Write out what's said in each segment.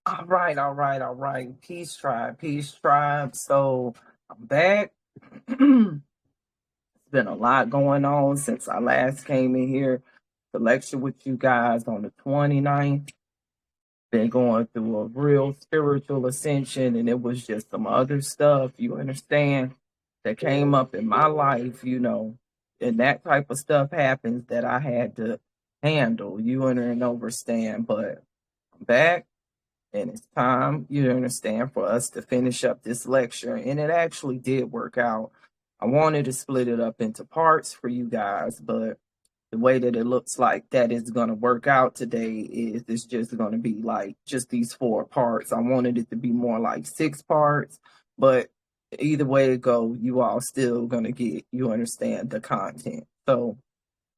All right. Peace tribe, peace tribe. So I'm back. It's been a lot going on since I last came in here to lecture with you guys on the 29th. Been going through a real spiritual ascension, and it was just some other stuff, you understand, that came up in my life, and that type of stuff happens that I had to handle, and understand. But I'm back and it's time, you understand, for us to finish up this lecture. And it actually did work out. I wanted to split it up into parts for you guys, but the way that it looks like that is going to work out today is it's just going to be like just these four parts. I wanted it to be more like six parts, but either way it go, you all still going to get, you understand, the content. So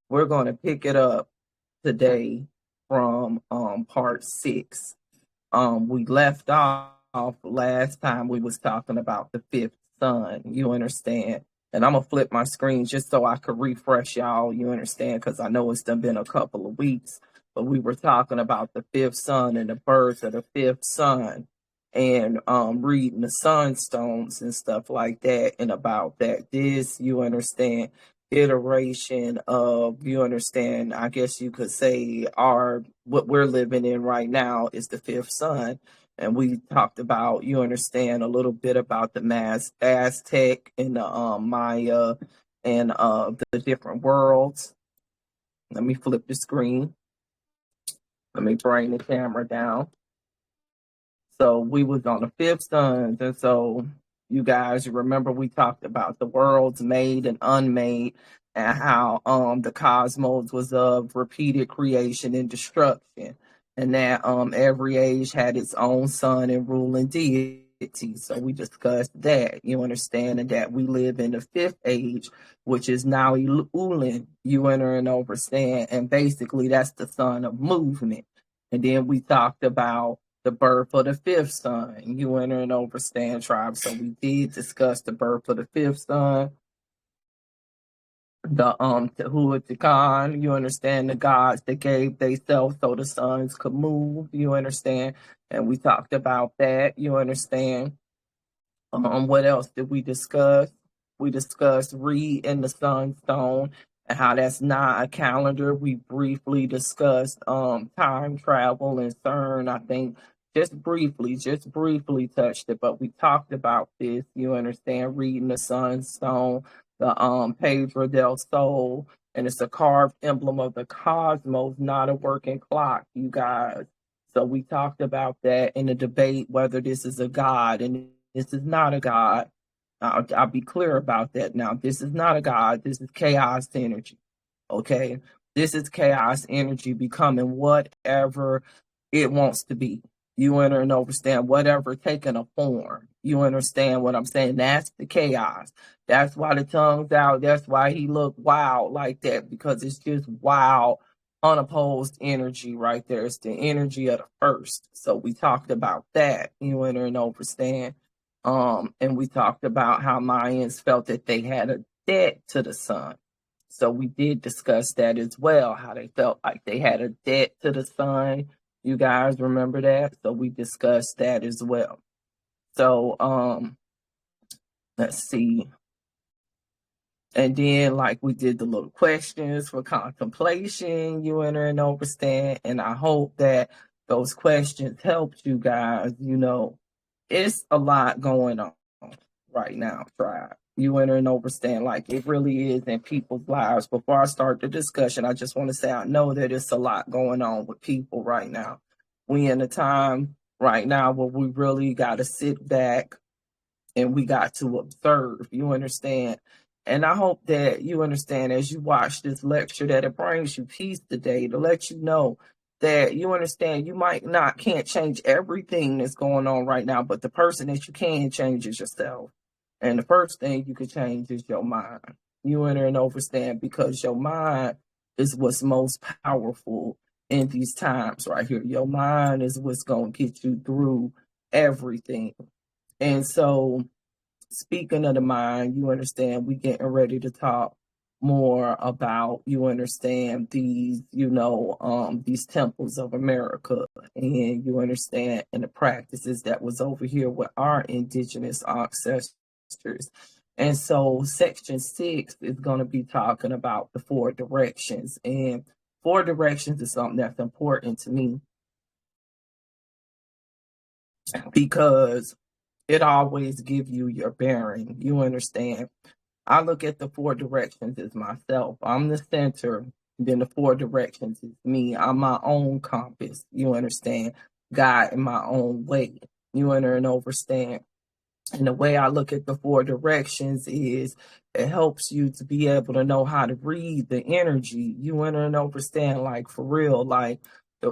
we're going to pick it up today from part 6. We left off last time we was talking about the fifth son, you understand? And I'm gonna flip my screen just so I could refresh y'all, you understand? Because I know it's done been a couple of weeks, but we were talking about the fifth son and the birth of the fifth son, and reading the sunstones and stuff like that, and about that. This, you understand, iteration of, you understand, I guess you could say, our what we're living in right now is the fifth son. And we talked about, you understand, a little bit about the Aztec and the Maya and the different worlds. Let me flip the screen. Let me bring the camera down. So we was on the fifth sons, and so you guys remember we talked about the worlds made and unmade, and how the cosmos was of repeated creation and destruction, and that every age had its own sun and ruling deity. So we discussed that, you understand, and that we live in the fifth age, which is now Ulin, you enter and understand, and basically that's the son of movement. And then we talked about the birth of the fifth son, you enter and understand, tribe. So we did discuss the birth of the fifth son, the Tehuatihuacan, you understand, the gods that gave themselves so the sons could move, you understand, and we talked about that, you understand. What else did we discuss? We discussed Re and the Sunstone and how that's not a calendar. We briefly discussed time travel and CERN. I think just briefly touched it, but we talked about this, you understand, reading the Sunstone, the Pedro del Sol, and it's a carved emblem of the cosmos, not a working clock, you guys. So we talked about that in the debate whether this is a god, and this is not a god. I'll be clear about that now. This is not a god. This is chaos energy. Okay? This is chaos energy becoming whatever it wants to be. You enter and understand, whatever taking a form. You understand what I'm saying? That's the chaos. That's why the tongue's out. That's why he looked wild like that, because it's just wild, unopposed energy right there. It's the energy of the first. So we talked about that. You enter and understand. And we talked about how Mayans felt that they had a debt to the sun. So we did discuss that as well, how they felt like they had a debt to the sun. You guys remember that? So we discussed that as well. So let's see. And then, like, we did the little questions for contemplation, you enter and understand. And I hope that those questions helped you guys. It's a lot going on right now, tribe. You enter and understand, like, it really is in people's lives. Before I start the discussion, I just want to say I know that it's a lot going on with people right now. We in a time right now where we really got to sit back and we got to observe, you understand? And I hope that you understand as you watch this lecture that it brings you peace today, to let you know that you understand you can't change everything that's going on right now, but the person that you can change is yourself. And the first thing you can change is your mind. You enter and understand, because your mind is what's most powerful in these times right here. Your mind is what's going to get you through everything. And so, speaking of the mind, you understand, we getting ready to talk more about, you understand, these, these temples of America, and you understand, and the practices that was over here with our indigenous ancestors. And so section 6 is going to be talking about the 4 directions. And 4 directions is something that's important to me because it always gives you your bearing. You understand? I look at the 4 directions as myself. I'm the center. Then the 4 directions is me. I'm my own compass. You understand? God in my own way. You understand? And the way I look at the 4 directions is it helps you to be able to know how to read the energy. You understand? Like, for real. Like,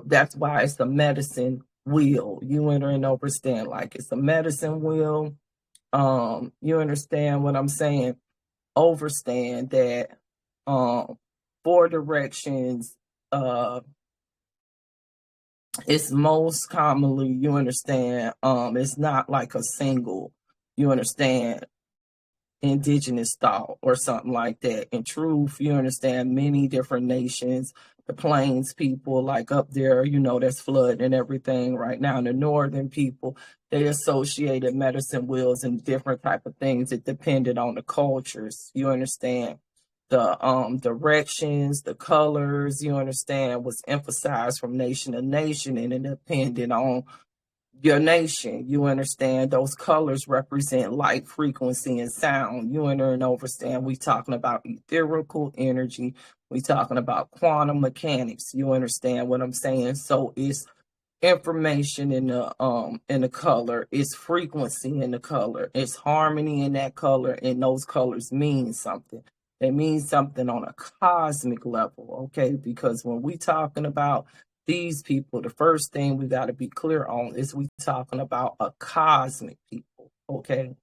that's why it's a medicine wheel. You understand? Like, it's a medicine wheel. You understand what I'm saying? Overstand that 4 directions it's most commonly, you understand, it's not like a single, you understand, indigenous thought or something like that. In truth, you understand, many different nations, the plains people, like up there, that's flooding and everything right now, the northern people, they associated medicine wheels and different type of things. It depended on the cultures, you understand. The directions, the colors, you understand, was emphasized from nation to nation, and it depended on your nation. You understand, those colors represent light, frequency, and sound. You understand, we talking about etherical energy. We talking about quantum mechanics. You understand what I'm saying? So it's information in the color, it's frequency in the color, it's harmony in that color, and those colors mean something. They mean something on a cosmic level, okay? Because when we talking about these people, the first thing we got to be clear on is we talking about a cosmic people, okay?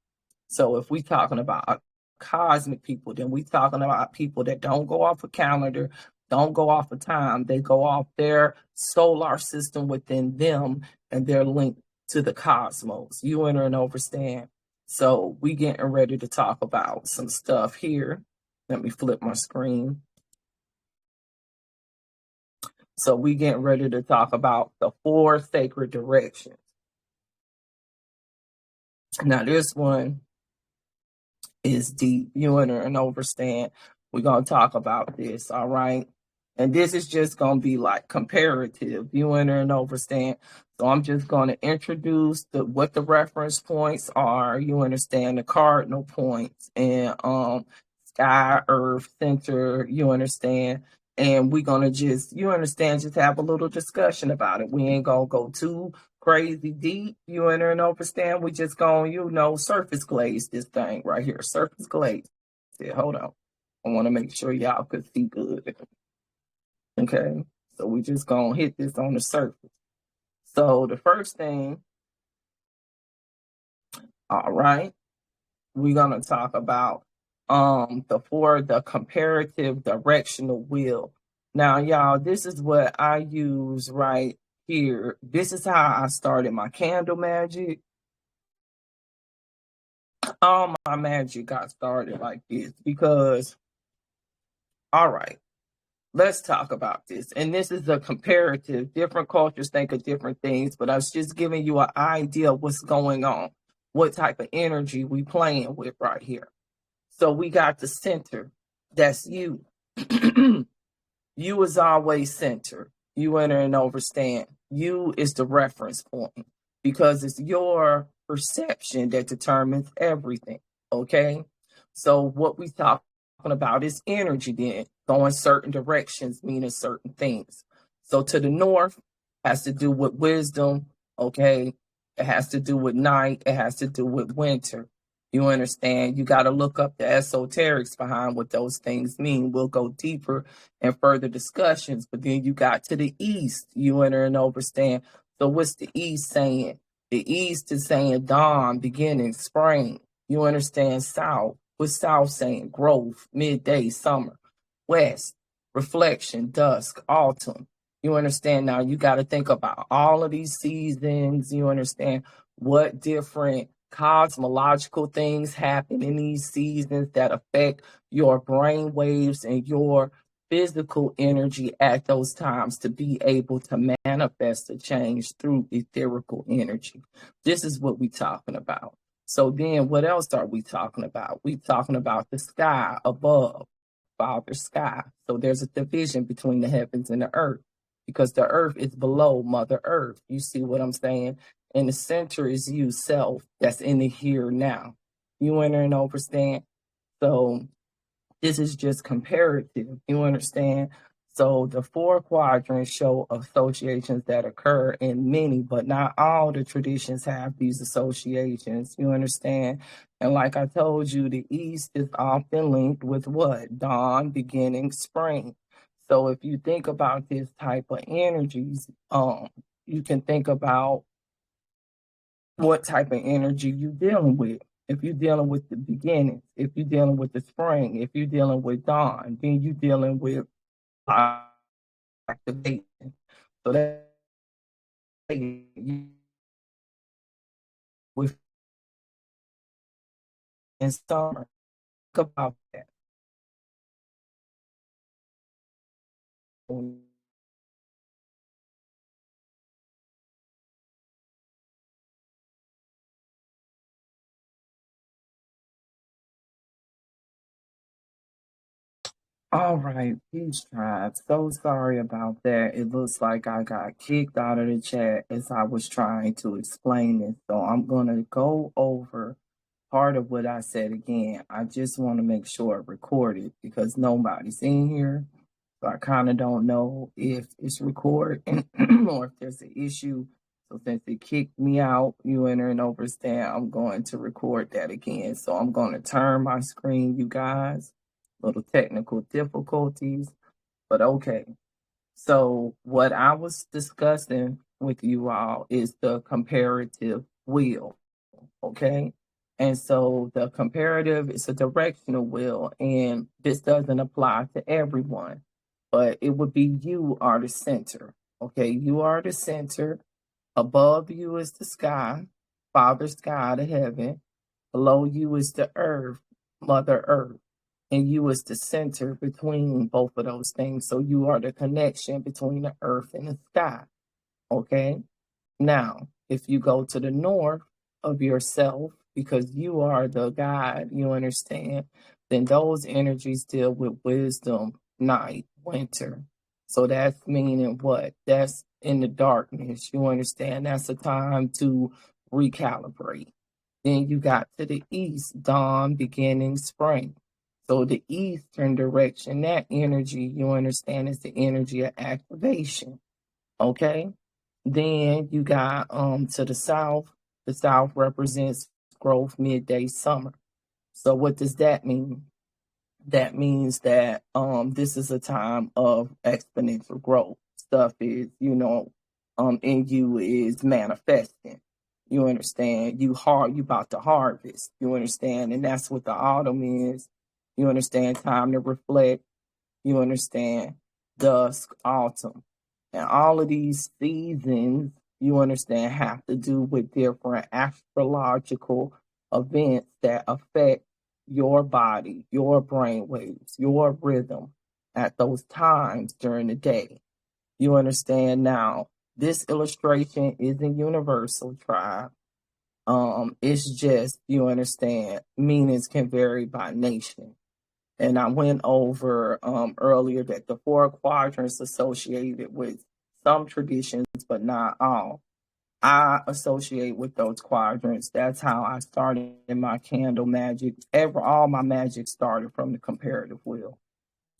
So if we talking about a cosmic people, then we talking about people that don't go off a calendar, don't go off of time. They go off their solar system within them, and they're linked to the cosmos. You understand? So we getting ready to talk about some stuff here. Let me flip my screen. So we getting ready to talk about the 4 sacred directions. Now this one is deep. You understand? We're going to talk about this, all right? And this is just going to be like comparative. You understand? So I'm just going to introduce what the reference points are. You understand, the cardinal points, and sky, earth, center. You understand? And we're going to just, just have a little discussion about it. We ain't going to go too crazy deep. You understand? We just going to, surface glaze this thing right here. Surface glaze. Yeah, hold on. I want to make sure y'all could see good. Okay, so we just gonna hit this on the surface. So the first thing, all right, we're gonna talk about the comparative directional wheel. Now, y'all, this is what I use right here. This is how I started my candle magic. All my magic got started like this because, all right, let's talk about this. And this is a comparative. Different cultures think of different things, but I was just giving you an idea of what's going on, what type of energy we playing with right here. So we got the center. That's you. You is always center. You understand. You is the reference point because it's your perception that determines everything. Okay. So what we talking about is energy then going certain directions, meaning certain things. So to the north has to do with wisdom. Okay. It has to do with night. It has to do with winter. You understand? You got to look up the esoterics behind what those things mean. We'll go deeper in further discussions. But then you got to the east. You understand? So what's the east saying? The east is saying dawn, beginning, spring. You understand? South. What's south saying? Growth, midday, summer. West, reflection, dusk, autumn. You understand? Now you got to think about all of these seasons. You understand what different cosmological things happen in these seasons that affect your brain waves and your physical energy at those times to be able to manifest a change through etherical energy. This is what we're talking about. So then what else are we talking about? We're talking about the sky above, Father sky. So there's a division between the heavens and the earth because the earth is below Mother Earth. You see what I'm saying? In the center is you, self, that's in the here now. You enter and understand? So this is just comparative. You understand? So the four quadrants show associations that occur in many, but not all the traditions have these associations. You understand? And like I told you, the East is often linked with what? Dawn, beginning, spring. So if you think about this type of energies, you can think about what type of energy you're dealing with. If you're dealing with the beginning, if you're dealing with the spring, if you're dealing with dawn, then you're dealing with activation. So that you with in summer. Think about that. All right, peace tribe. So sorry about that. It looks like I got kicked out of the chat as I was trying to explain it. So I'm gonna go over part of what I said again. I just want to make sure it recorded because nobody's in here. So I kind of don't know if it's recorded or if there's an issue. So since it kicked me out, you enter and overstand, I'm going to record that again. So I'm going to turn my screen, you guys. Little technical difficulties, but okay. So what I was discussing with you all is the comparative wheel, okay? And so the comparative is a directional wheel, and this doesn't apply to everyone, but it would be you are the center, okay? You are the center. Above you is the sky, Father sky, the heaven. Below you is the earth, Mother Earth. And you is the center between both of those things. So you are the connection between the earth and the sky. Okay. Now, if you go to the north of yourself, because you are the God, you understand, then those energies deal with wisdom, night, winter. So that's meaning what? That's in the darkness. You understand? That's a time to recalibrate. Then you got to the east, dawn, beginning, spring. So the eastern direction, that energy, you understand, is the energy of activation. Okay. Then you got to the south. The south represents growth, midday, summer. So what does that mean? That means that this is a time of exponential growth. Stuff is, in you is manifesting. You understand? You about to harvest. You understand? And that's what the autumn is. You understand? Time to reflect. You understand? Dusk, autumn. And all of these seasons, you understand, have to do with different astrological events that affect your body, your brain waves, your rhythm at those times during the day. You understand now, this illustration isn't universal, tribe. It's just, you understand, meanings can vary by nation. And I went over earlier that the four quadrants associated with some traditions, but not all. I associate with those quadrants. That's how I started in my candle magic. All my magic started from the comparative wheel.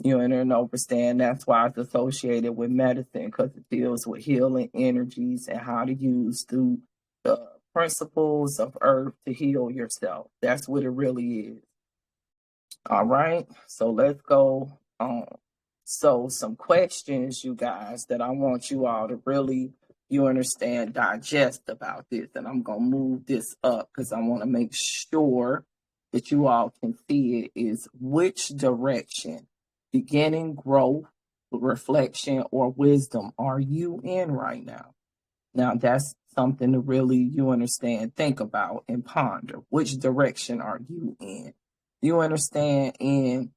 You understand? That's why it's associated with medicine, because it deals with healing energies and how to use through the principles of earth to heal yourself. That's what it really is. All right, so let's go on. So some questions, you guys, that I want you all to really, you understand, digest about this. And I'm going to move this up because I want to make sure that you all can see it, is which direction, beginning, growth, reflection, or wisdom are you in right now? Now, that's something to really, you understand, think about and ponder. Which direction are you in? You understand? And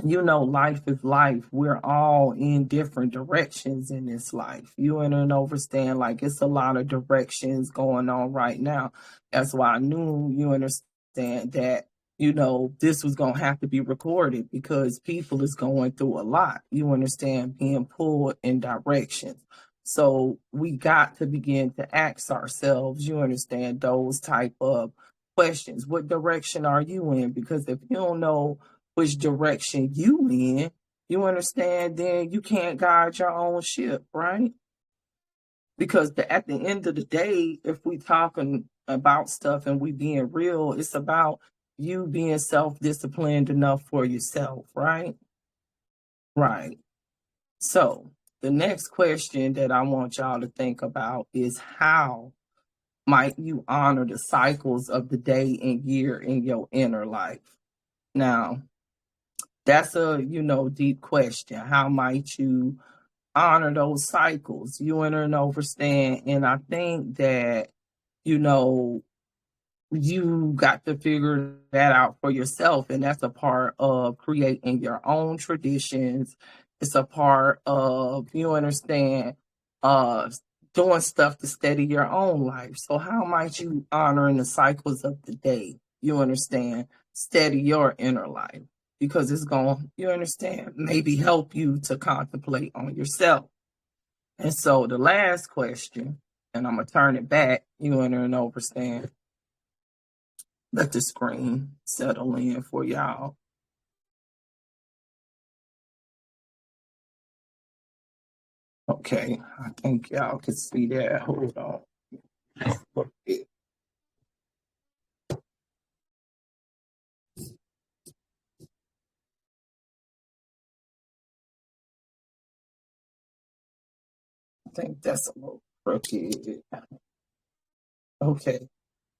life is life. We're all in different directions in this life. You understand, like it's a lot of directions going on right now. That's why I knew, you understand, that this was gonna have to be recorded because people is going through a lot. You understand, being pulled in directions. So we got to begin to ask ourselves, you understand, those type of questions. What direction are you in? Because if you don't know which direction you in, you understand, then you can't guide your own ship, right? Because at the end of the day, if we talking about stuff and we being real, it's about you being self-disciplined enough for yourself, right? Right. So the next question that I want y'all to think about is, how might you honor the cycles of the day and year in your inner life? Now, that's a, deep question. How might you honor those cycles? You understand. And I think that, you know, you got to figure that out for yourself. And that's a part of creating your own traditions. It's a part of, you understand, uh, doing stuff to steady your own life. So how might you honor in the cycles of the day? You understand, steady your inner life, because it's going to, you understand, maybe help you to contemplate on yourself. And so the last question, and I'm going to turn it back, you understand, let the screen settle in for y'all. Okay, I think y'all can see that. Hold on. I think that's a little crooked. Okay.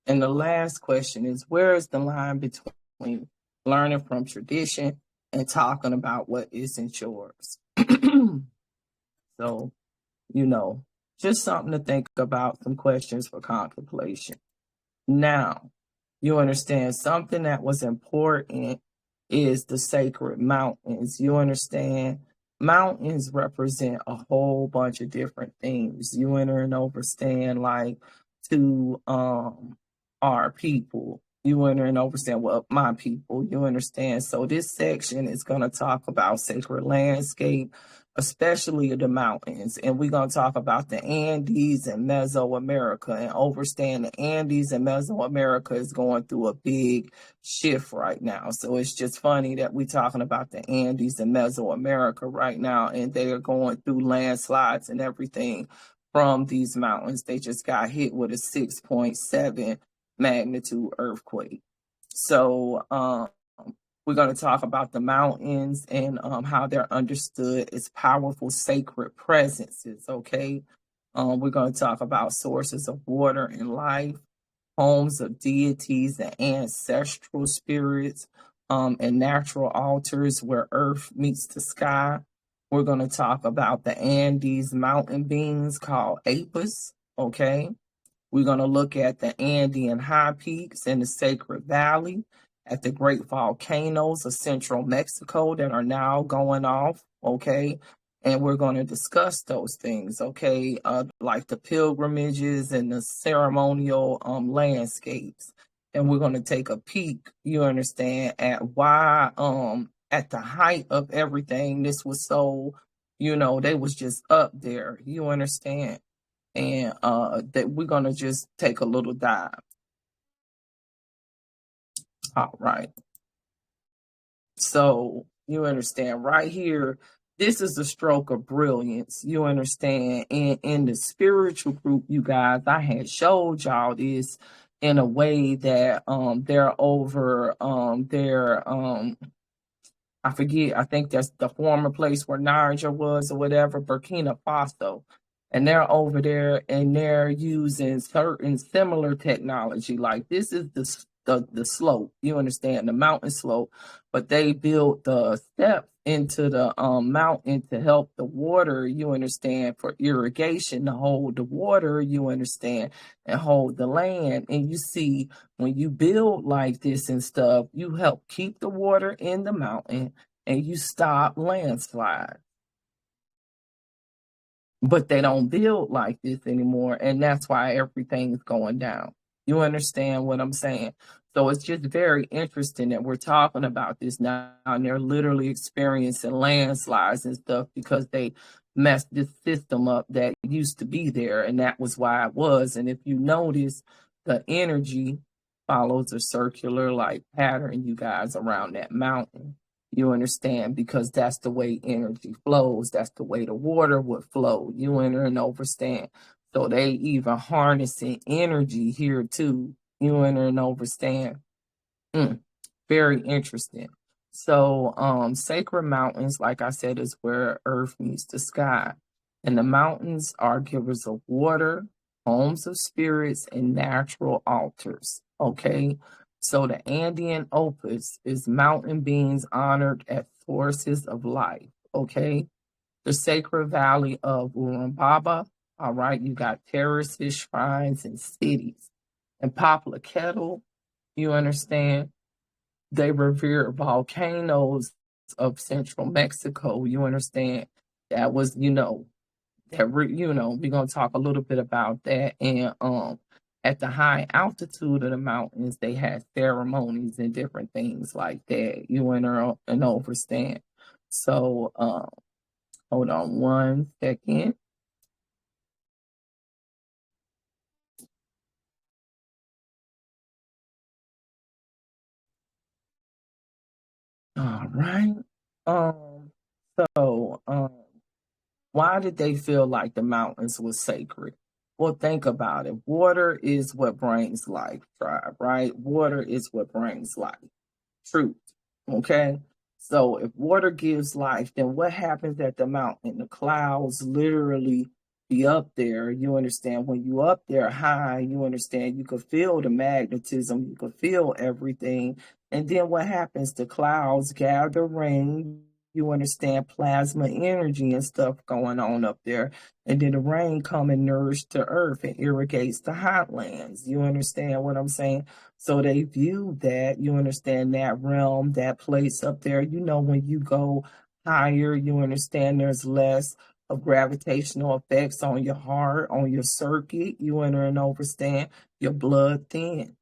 And the last question is, where is the line between learning from tradition and talking about what isn't yours? So, just something to think about, some questions for contemplation. Now, you understand, something that was important is the sacred mountains. You understand, mountains represent a whole bunch of different things. You understand, like, to our people. You understand, well, my people. You understand. So this section is going to talk about sacred landscape, especially the mountains. And we're going to talk about the Andes and Mesoamerica, and understand the Andes and Mesoamerica is going through a big shift right now. So it's just funny that we're talking about the Andes and Mesoamerica right now, and they are going through landslides and everything from these mountains. They just got hit with a 6.7 magnitude earthquake. So we're going to talk about the mountains and how they're understood as powerful sacred presences. Okay. We're going to talk about sources of water and life, homes of deities and ancestral spirits, and natural altars where earth meets the sky. We're going to talk about the Andes mountain beings called Apis. Okay. We're going to look at the Andean high peaks in the Sacred Valley, at the great volcanoes of central Mexico that are now going off, okay? And we're going to discuss those things, okay? Like the pilgrimages and the ceremonial landscapes. And we're going to take a peek, you understand, at why at the height of everything, this was so, they was just up there, you understand? And that we're going to just take a little dive. All right. So you understand right here, this is a stroke of brilliance. You understand? And in the spiritual group, you guys, I had showed y'all this in a way that they're over I forget, I think that's the former place where Niger was or whatever, Burkina Faso. And they're over there and they're using certain similar technology. Like this is the slope, you understand, the mountain slope, but they built the steps into the mountain to help the water, you understand, for irrigation, to hold the water, you understand, and hold the land. And you see, when you build like this and stuff, you help keep the water in the mountain and you stop landslides. But they don't build like this anymore, and that's why everything's going down. You understand what I'm saying? So it's just very interesting that we're talking about this now, and they're literally experiencing landslides and stuff because they messed this system up that used to be there, and that was why it was. And if you notice, the energy follows a circular like pattern, you guys, around that mountain. You understand? Because that's the way energy flows. That's the way the water would flow. You enter and understand. So they even harnessing energy here too. You enter and understand. Mm, very interesting. So sacred mountains, like I said, is where earth meets the sky. And the mountains are givers of water, homes of spirits, and natural altars. Okay. So the Andean opus is mountain beings honored as sources of life. Okay. The sacred valley of Urubamba. All right. You got terraces, shrines, and cities. And Popocatépetl, you understand? They revere volcanoes of central Mexico. You understand? That was, we're gonna talk a little bit about that. And at the high altitude of the mountains, they had ceremonies and different things like that. You enter and understand. So hold on one second. All right. Um, so why did they feel like the mountains was sacred? Well, think about it. Water is what brings life, tribe, right? Water is what brings life. Truth. Okay. So if water gives life, then what happens at the mountain? The clouds literally be up there. You understand? When you up there high, you understand you could feel the magnetism, you could feel everything. And then what happens? The clouds gather rain. You understand, plasma energy and stuff going on up there. And then the rain come and nourish the earth and irrigates the hotlands. You understand what I'm saying? So they view that, you understand, that realm, that place up there. When you go higher, you understand there's less of gravitational effects on your heart, on your circuit. You enter and understand your blood thin.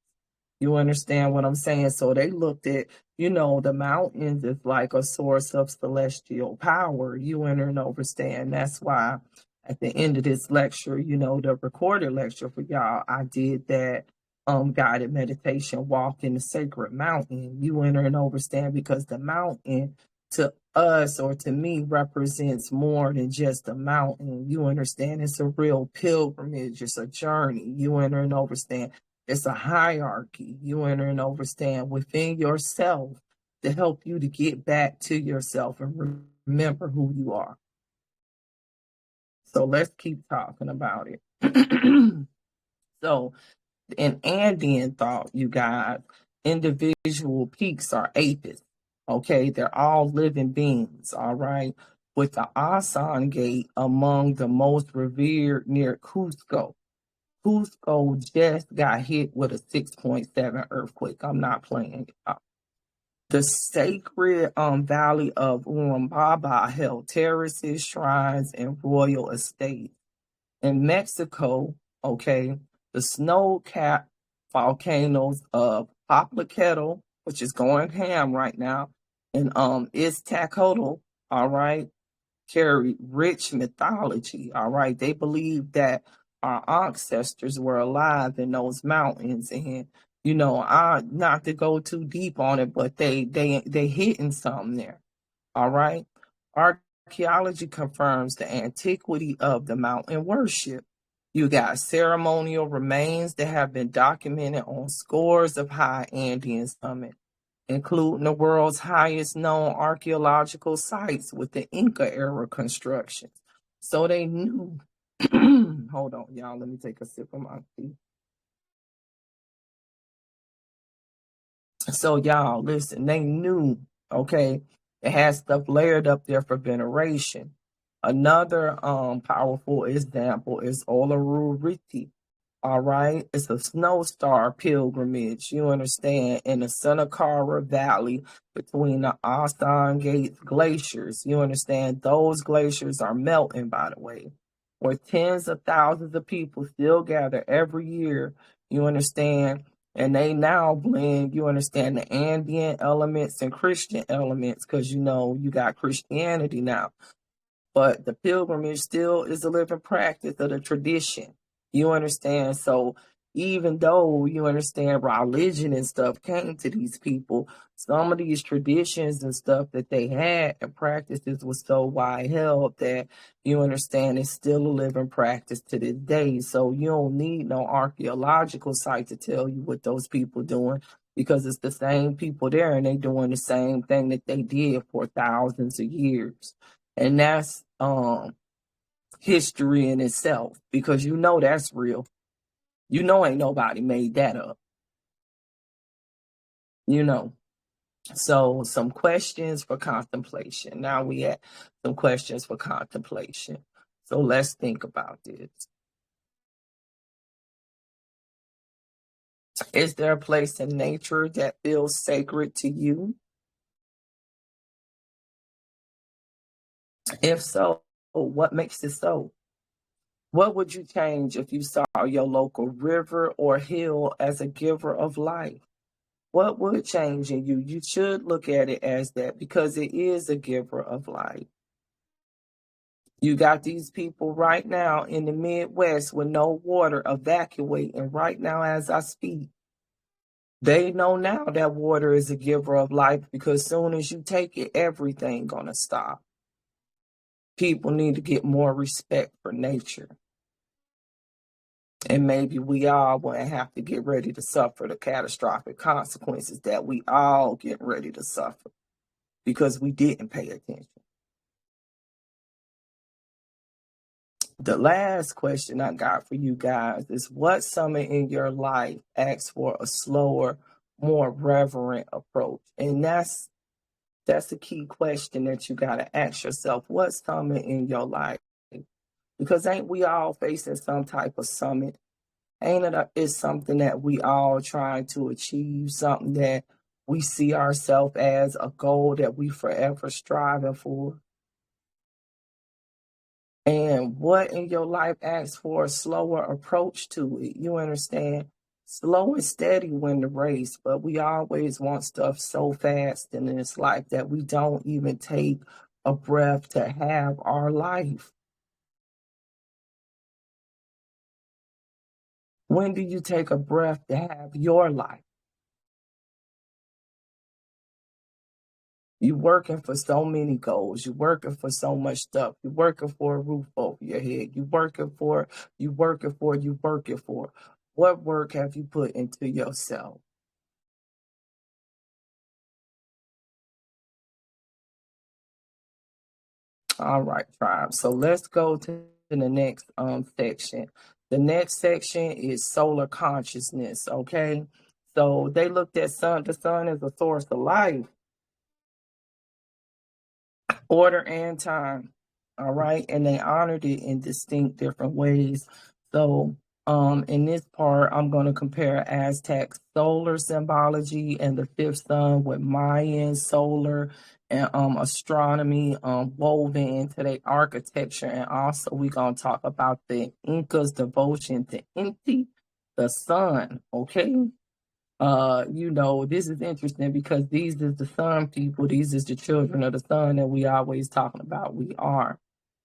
You understand what I'm saying? So they looked at, the mountains as like a source of celestial power. You enter and understand. That's why at the end of this lecture, the recorded lecture for y'all, I did that guided meditation walk in the sacred mountain. You enter and understand because the mountain to us or to me represents more than just a mountain. You understand? It's a real pilgrimage. It's a journey. You enter and understand. It's a hierarchy. You enter and understand within yourself to help you to get back to yourself and remember who you are. So let's keep talking about it. So in Andean thought, you guys, individual peaks are apis. Okay, they're all living beings, all right, with the Asan Gate among the most revered near Cusco. Cusco just got hit with a 6.7 earthquake. I'm not playing. The sacred valley of Urubamba held terraces, shrines, and royal estates. In Mexico, okay, the snow-capped volcanoes of Popocatépetl, which is going ham right now, and Iztaccatl, all right, carry rich mythology. All right. They believe that our ancestors were alive in those mountains. And, I not to go too deep on it, but they hitting something there. All right. Archaeology confirms the antiquity of the mountain worship. You got ceremonial remains that have been documented on scores of high Andean summits, including the world's highest known archaeological sites with the Inca era constructions. So they knew. Hold on, y'all. Let me take a sip of my tea. So, y'all, listen, they knew, okay, It has stuff layered up there for veneration. Another powerful example is Olaruriti. All right, it's a snow star pilgrimage, you understand, in the Sennacara Valley between the Asan Gates glaciers. You understand, those glaciers are melting, by the way, where tens of thousands of people still gather every year. You understand, and they now blend, you understand, the Andean elements and Christian elements, because you know you got Christianity now. But the pilgrimage still is a living practice of the tradition. You understand? So even though you understand religion and stuff came to these people, some of these traditions and stuff that they had and practices was so wide held that you understand it's still a living practice to this day. So you don't need no archaeological site to tell you what those people doing, because it's the same people there and they doing the same thing that they did for thousands of years. And that's history in itself, because you know that's real. You know ain't nobody made that up. You know. So some questions for contemplation. Now we have some questions for contemplation. So let's think about this. Is there a place in nature that feels sacred to you? If so, what makes it so? What would you change if you saw your local river or hill as a giver of life? What would change in you? You should look at it as that, because it is a giver of life. You got these people right now in the Midwest with no water, evacuating right now as I speak. They know now that water is a giver of life, because soon as you take it, everything gonna stop. People need to get more respect for nature. And maybe we all wouldn't have to get ready to suffer the catastrophic consequences that we all get ready to suffer because we didn't pay attention. The last question I got for you guys is, what summit in your life asks for a slower, more reverent approach? And that's a key question that you got to ask yourself. What summit in your life? Because ain't we all facing some type of summit? Ain't it is something that we all trying to achieve, something that we see ourselves as a goal that we forever striving for? And what in your life asks for a slower approach to it? You understand? Slow and steady win the race, but we always want stuff so fast in this life that we don't even take a breath to have our life. When do you take a breath to have your life? You're working for so many goals. You're working for so much stuff. You're working for a roof over your head. You're working for. What work have you put into yourself? All right, tribe. So let's go to the next section. The next section is solar consciousness. Okay. So they looked at the sun as a source of life, order, and time. All right. And they honored it in distinct different ways. So in this part, I'm going to compare Aztec solar symbology and the fifth sun with Mayan solar and astronomy woven into their architecture. And also we're going to talk about the Incas' devotion to Inti, the sun. Okay. You know, this is interesting because these is the sun people, these is the children of the sun that we always talking about. We are.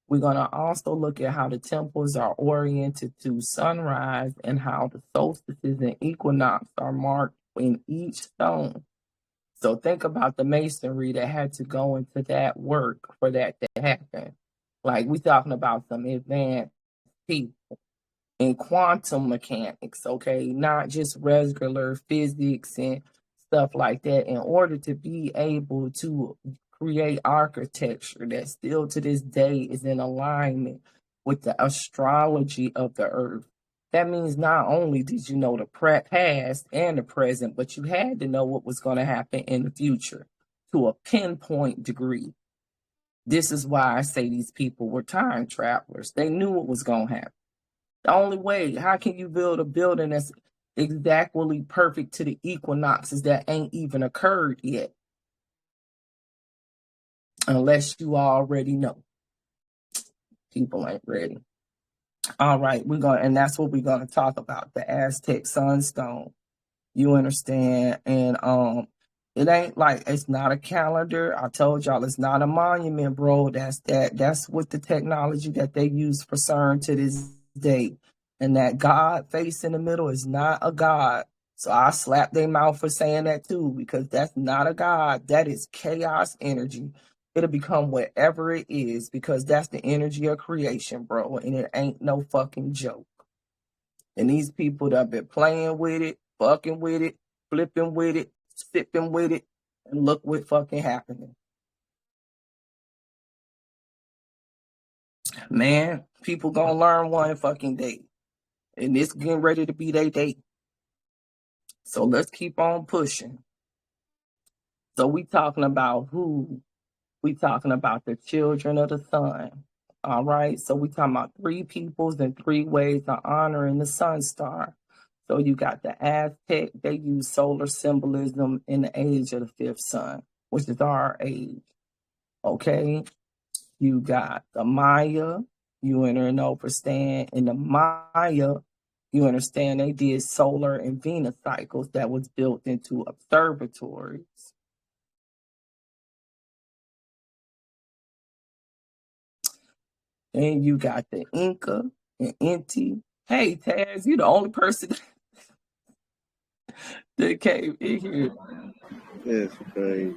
We're going to also look at how the temples are oriented to sunrise and how the solstices and equinox are marked in each stone. So think about the masonry that had to go into that work for that to happen. Like we're talking about some advanced people in quantum mechanics, okay? Not just regular physics and stuff like that, in order to be able to create architecture that still to this day is in alignment with the astrology of the earth. That means not only did you know the past and the present, but you had to know what was going to happen in the future to a pinpoint degree. This is why I say these people were time travelers. They knew what was going to happen. The only way, how can you build a building that's exactly perfect to the equinoxes that ain't even occurred yet? Unless you already know. People ain't ready. All right, and that's what we're gonna talk about, the Aztec Sunstone. You understand? And it ain't like, it's not a calendar. I told y'all it's not a monument, bro. That's what the technology that they use for CERN to this day. And that God face in the middle is not a God. So I slap their mouth for saying that too, because that's not a God. That is chaos energy. It'll become whatever it is, because that's the energy of creation, bro. And it ain't no fucking joke. And these people that have been playing with it, fucking with it, flipping with it, sipping with it, and look what fucking happening. Man, people gonna learn one fucking day. And it's getting ready to be their day. So let's keep on pushing. So we talking about who? We talking about the children of the sun. All right. So we talking about 3 peoples and 3 ways of honoring the sun star. So you got the Aztec, they use solar symbolism in the age of the 5th sun, which is our age. Okay. You got the Maya, you understand. In the Maya, you understand, they did solar and Venus cycles that was built into observatories. And you got the Inca and Inti. Hey, Taz, you the only person that came in here. That's crazy.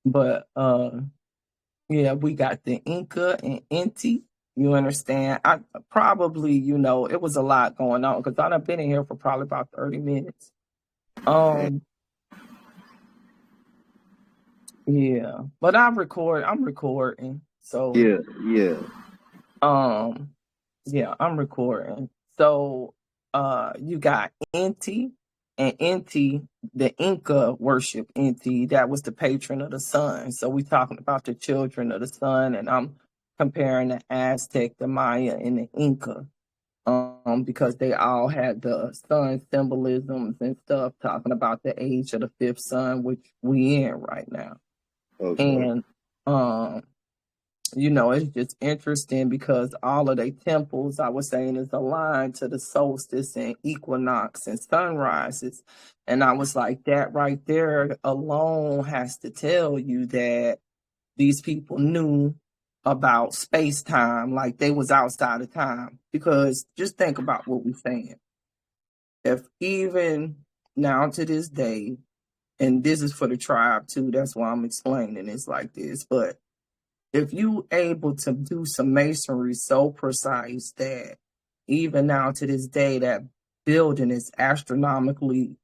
But yeah, we got the Inca and Inti. You understand? I probably, it was a lot going on, because I've been in here for probably about 30 minutes. Yeah, but I'm recording. So yeah. Yeah, I'm recording. So you got Inti, and Inti, the Inca worship Inti, that was the patron of the sun. So we talking about the children of the sun, and I'm comparing the Aztec, the Maya, and the Inca, because they all had the sun symbolisms and stuff, talking about the age of the 5th sun, which we in right now. Okay. And it's just interesting because all of their temples, I was saying, is aligned to the solstice and equinox and sunrises. And I was like, that right there alone has to tell you that these people knew about space-time, like they was outside of time. Because just think about what we're saying. If even now to this day, and this is for the tribe too, that's why I'm explaining it's like this, but if you able to do some masonry so precise that even now to this day, that building is astronomically,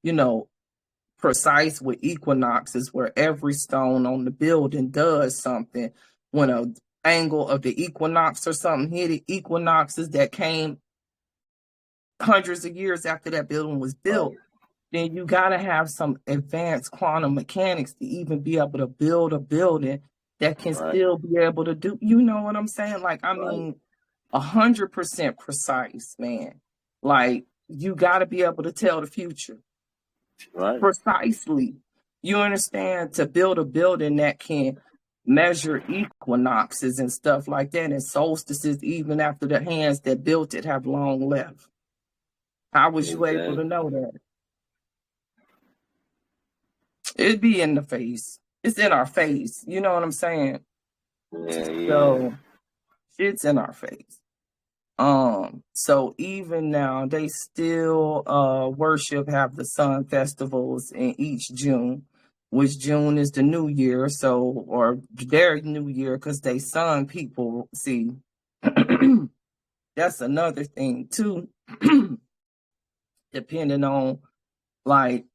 precise with equinoxes, where every stone on the building does something. When an angle of the equinox or something hit it, equinoxes that came hundreds of years after that building was built, then you got to have some advanced quantum mechanics to even be able to build a building that can still be able to do, you know what I'm saying? Like, I mean, 100% precise, man. Like, you got to be able to tell the future. Precisely. You understand? To build a building that can measure equinoxes and stuff like that, and solstices, even after the hands that built it have long left. How was you able to know that? It'd be in the face. It's in our face. You know what I'm saying? Yeah. So it's in our face. So even now they still have the sun festivals in each June, which June is the new year, or their new year, because they sun people. See, that's another thing too. Depending on, like,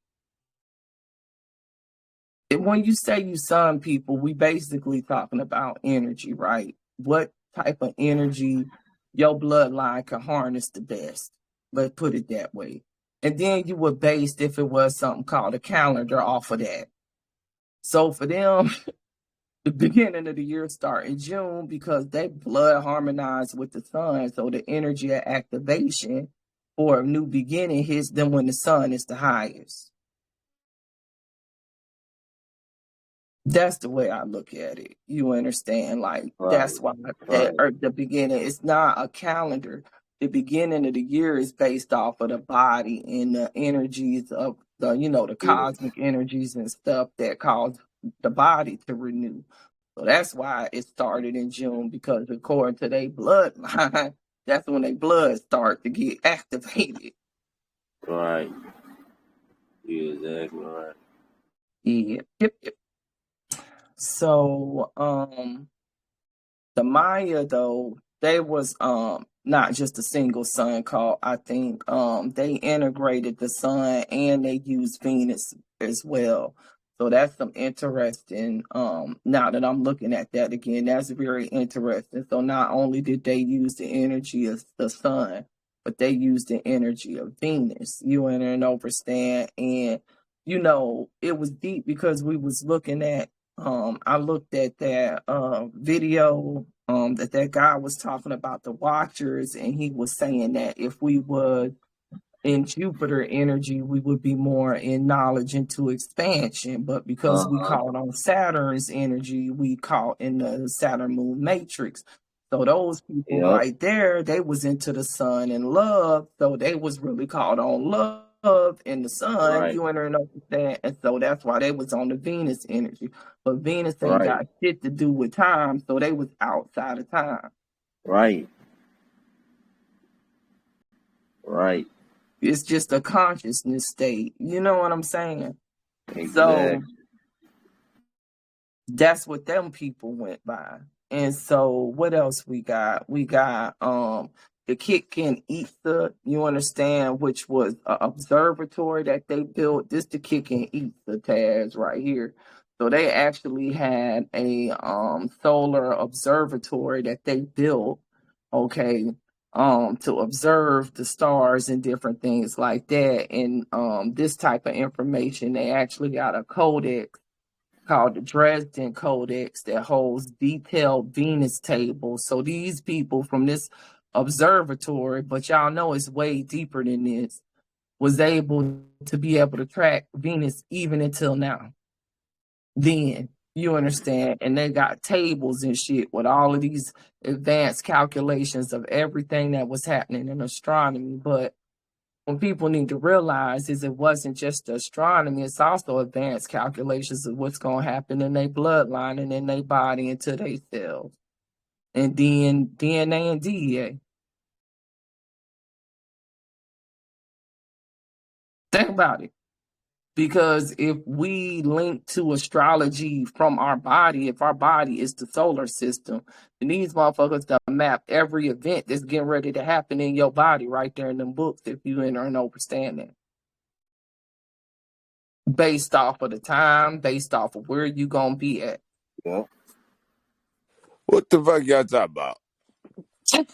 when you say you sun people, we basically talking about energy, right? What type of energy your bloodline can harness the best. Let's put it that way. And then you would base, if it was something called a calendar, off of that. So for them, the beginning of the year start in June because they blood harmonize with the sun. So the energy of activation for a new beginning hits them when the sun is the highest. That's the way I look at it. You understand? Like, that's why the beginning, it's not a calendar. The beginning of the year is based off of the body and the energies of the, the cosmic energies and stuff that cause the body to renew. So that's why it started in June, because according to their bloodline, that's when their blood start to get activated. Right. You're exactly right. Yeah. Yep. So, the Maya though, they was not just a single sun called, I think they integrated the sun and they used Venus as well. So that's some interesting, now that I'm looking at that again, that's very interesting. So not only did they use the energy of the sun, but they used the energy of Venus. You understand? And it was deep because we was looking at I looked at that video that guy was talking about the Watchers, and he was saying that if we would in Jupiter energy, we would be more in knowledge into expansion. But because we caught on Saturn's energy, we caught in the Saturn moon matrix. So those people right there, they was into the sun and love. So they was really caught on love in the sun. You understand? And so that's why they was on the Venus energy. But Venus ain't got shit to do with time, so they was outside of time. Right. It's just a consciousness state. You know what I'm saying? Exactly. So that's what them people went by. And so what else we got? We got the Kitkin Ether, you understand, which was an observatory that they built. This the Kitkin Ether Taz right here. So they actually had a solar observatory that they built, okay, to observe the stars and different things like that. And this type of information, they actually got a codex called the Dresden Codex that holds detailed Venus tables. So these people from this observatory, but y'all know it's way deeper than this, was able to track Venus even until now. Then, you understand, and they got tables and shit with all of these advanced calculations of everything that was happening in astronomy. But what people need to realize is it wasn't just astronomy, it's also advanced calculations of what's going to happen in their bloodline and in their body and to their cells. And then DNA and DEA. Think about it. Because if we link to astrology from our body, if our body is the solar system, then these motherfuckers to map every event that's getting ready to happen in your body right there in them books, if you enter and understand that. Based off of the time, based off of where you gonna be at. Yeah. What the fuck y'all talking about? I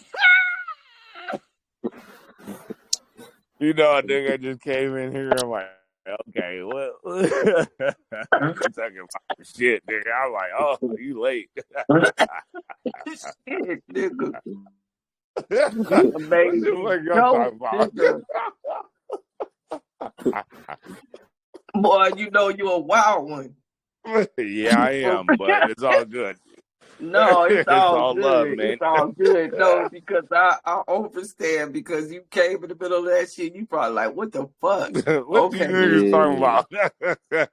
think I just came in here. I'm like, okay, what? I'm talking about shit, nigga. I'm like, oh, you late. Shit, nigga. What the fuck y'all talking about? Boy, you're a wild one. Yeah, I am, but it's all good. No, it's all good. Love, man. It's all good. No, because I understand, because you came in the middle of that shit. You probably like, what the fuck? What you niggas talking about?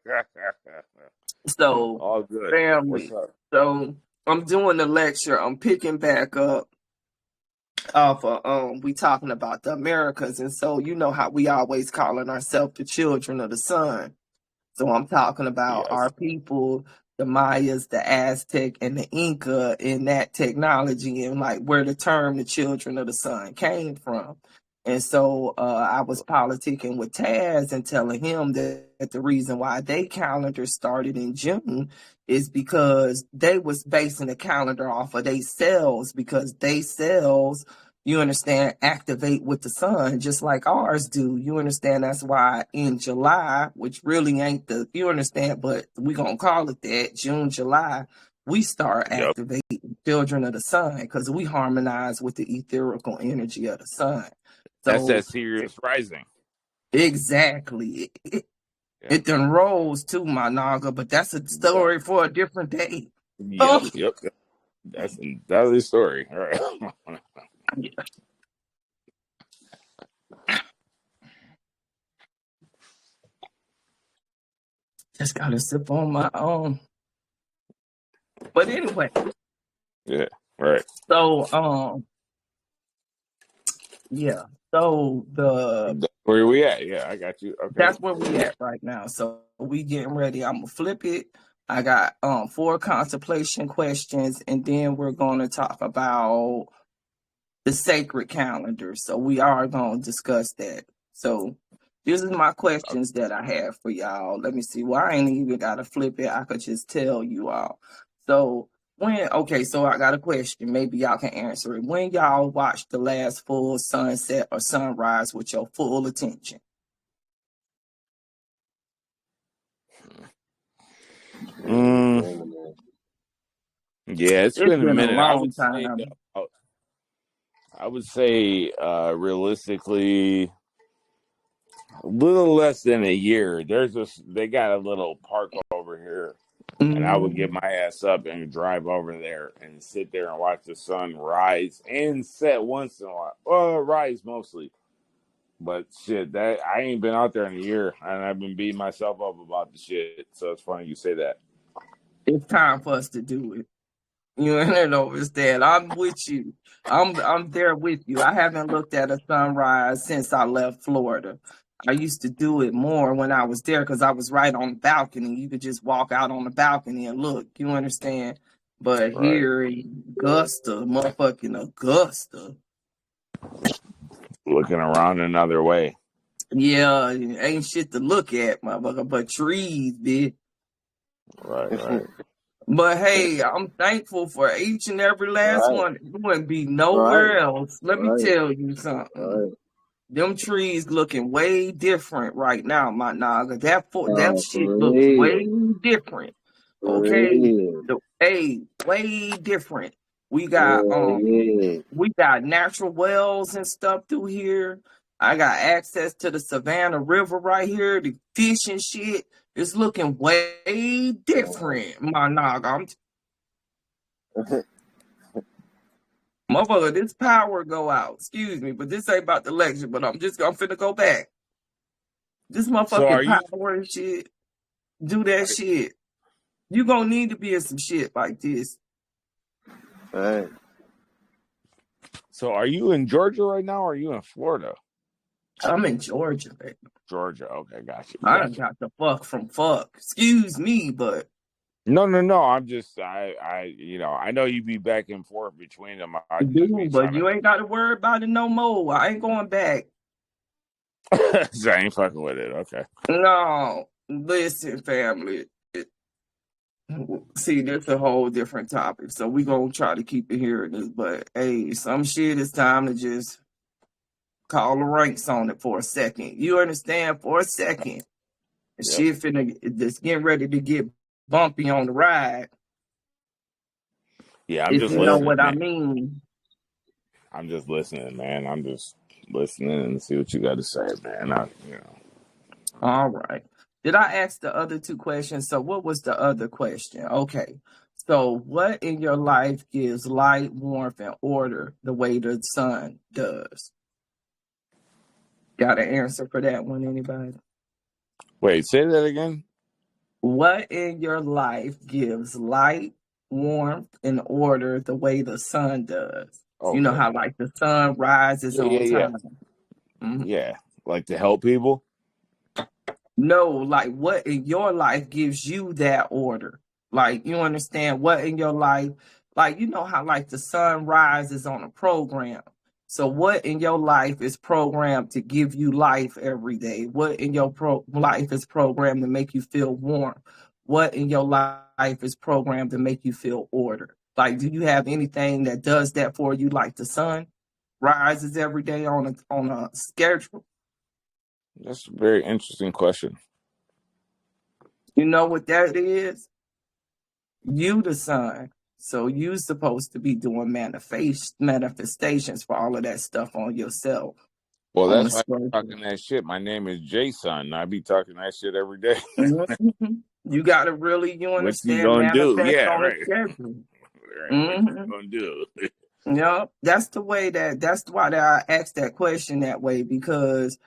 So, all good. Family. So I'm doing the lecture. I'm picking back up off of we talking about the Americas, and so you know how we always calling ourselves the children of the sun. So I'm talking about our people, the Mayas, the Aztec, and the Inca in that technology, and like where the term the children of the sun came from. And so I was politicking with Taz and telling him that the reason why they calendar started in June is because they was basing the calendar off of they cells, because they cells you understand, activate with the sun, just like ours do. You understand? That's why in July, which really ain't you understand, but we going to call it that, June, July, we start Yep. activating children of the sun because we harmonize with the etherical energy of the sun. That's So, that Sirius rising. exactly. It done rose too, my Naga, but that's a story for a different day. Yep. That's the story. All right. Just gotta sip on my own. But anyway. Yeah. Right. So yeah. So where we at? Yeah, I got you. Okay. That's where we at right now. So we getting ready. I'm gonna flip it. I got 4 contemplation questions, and then we're gonna talk about the sacred calendar. So we are gonna discuss that. So this is my questions that I have for y'all. Let me see. Well, I ain't even gotta flip it. I could just tell you all. So so I got a question. Maybe y'all can answer it. When y'all watch the last full sunset or sunrise with your full attention? Yeah, it's been a minute. Long time. I would say realistically a little less than a year. They got a little park over here, and I would get my ass up and drive over there and sit there and watch the sun rise and set once in a while. Well, rise mostly. But shit, that I ain't been out there in a year, and I've been beating myself up about the shit. So it's funny you say that. It's time for us to do it. You understand? I'm with you. I'm there with you. I haven't looked at a sunrise since I left Florida. I used to do it more when I was there because I was right on the balcony. You could just walk out on the balcony and look. You understand? But Right. here in Augusta, motherfucking Augusta, looking around another way. Yeah, ain't shit to look at, motherfucker, but trees, bitch. Right. But hey, I'm thankful for each and every last one. You wouldn't be nowhere else. Let me tell you something. Them trees looking way different right now, my Naga. That shit looks way different. Okay. Way different. We got natural wells and stuff through here. I got access to the Savannah River right here, the fish and shit. It's looking way different, my Naga. Motherfucker, this power go out. Excuse me, but this ain't about the lecture, but I'm finna go back. This motherfucking power and shit. Do that shit. You gonna need to be in some shit like this. Right. So are you in Georgia right now, or are you in Florida? I'm in Georgia, baby. Georgia, okay, gotcha. I done got the fuck from fuck. Excuse me, but no. I'm just I know you be back and forth between them. But you ain't got to worry about it no more. I ain't going back. So I ain't fucking with it. Okay. No, listen, family. See, that's a whole different topic. So we gonna try to keep it here. But hey, some shit is time to just call the ranks on it for a second. You understand? For a second. Shit just getting ready to get bumpy on the ride. Yeah, I'm just listening. You know what I mean? I'm just listening, man. I'm just listening and see what you got to say, man. All right. Did I ask the other 2 questions? So what was the other question? Okay. So what in your life gives light, warmth, and order the way the sun does? Got an answer for that one, anybody? Wait, say that again. What in your life gives light, warmth, and order the way the sun does? Okay. You know how like the sun rises on time. Yeah. Mm-hmm. Yeah, like to help people? No, like what in your life gives you that order? Like, you understand what in your life, like, you know how like the sun rises on a program. So what in your life is programmed to give you life every day? What in your life is programmed to make you feel warm? What in your life is programmed to make you feel order? Like, do you have anything that does that for you like the sun? rises every day on a schedule? That's a very interesting question. You know what that is? You the sun. So you supposed to be doing manifestations for all of that stuff on yourself. Well, On that's the why I'm talking that shit. My name is Jason. I be talking that shit every day. You gotta really, you What you understand, gonna do? manifest Yeah, on the right. schedule. Right. What you gonna do? Yeah, that's why that I asked that question that way, because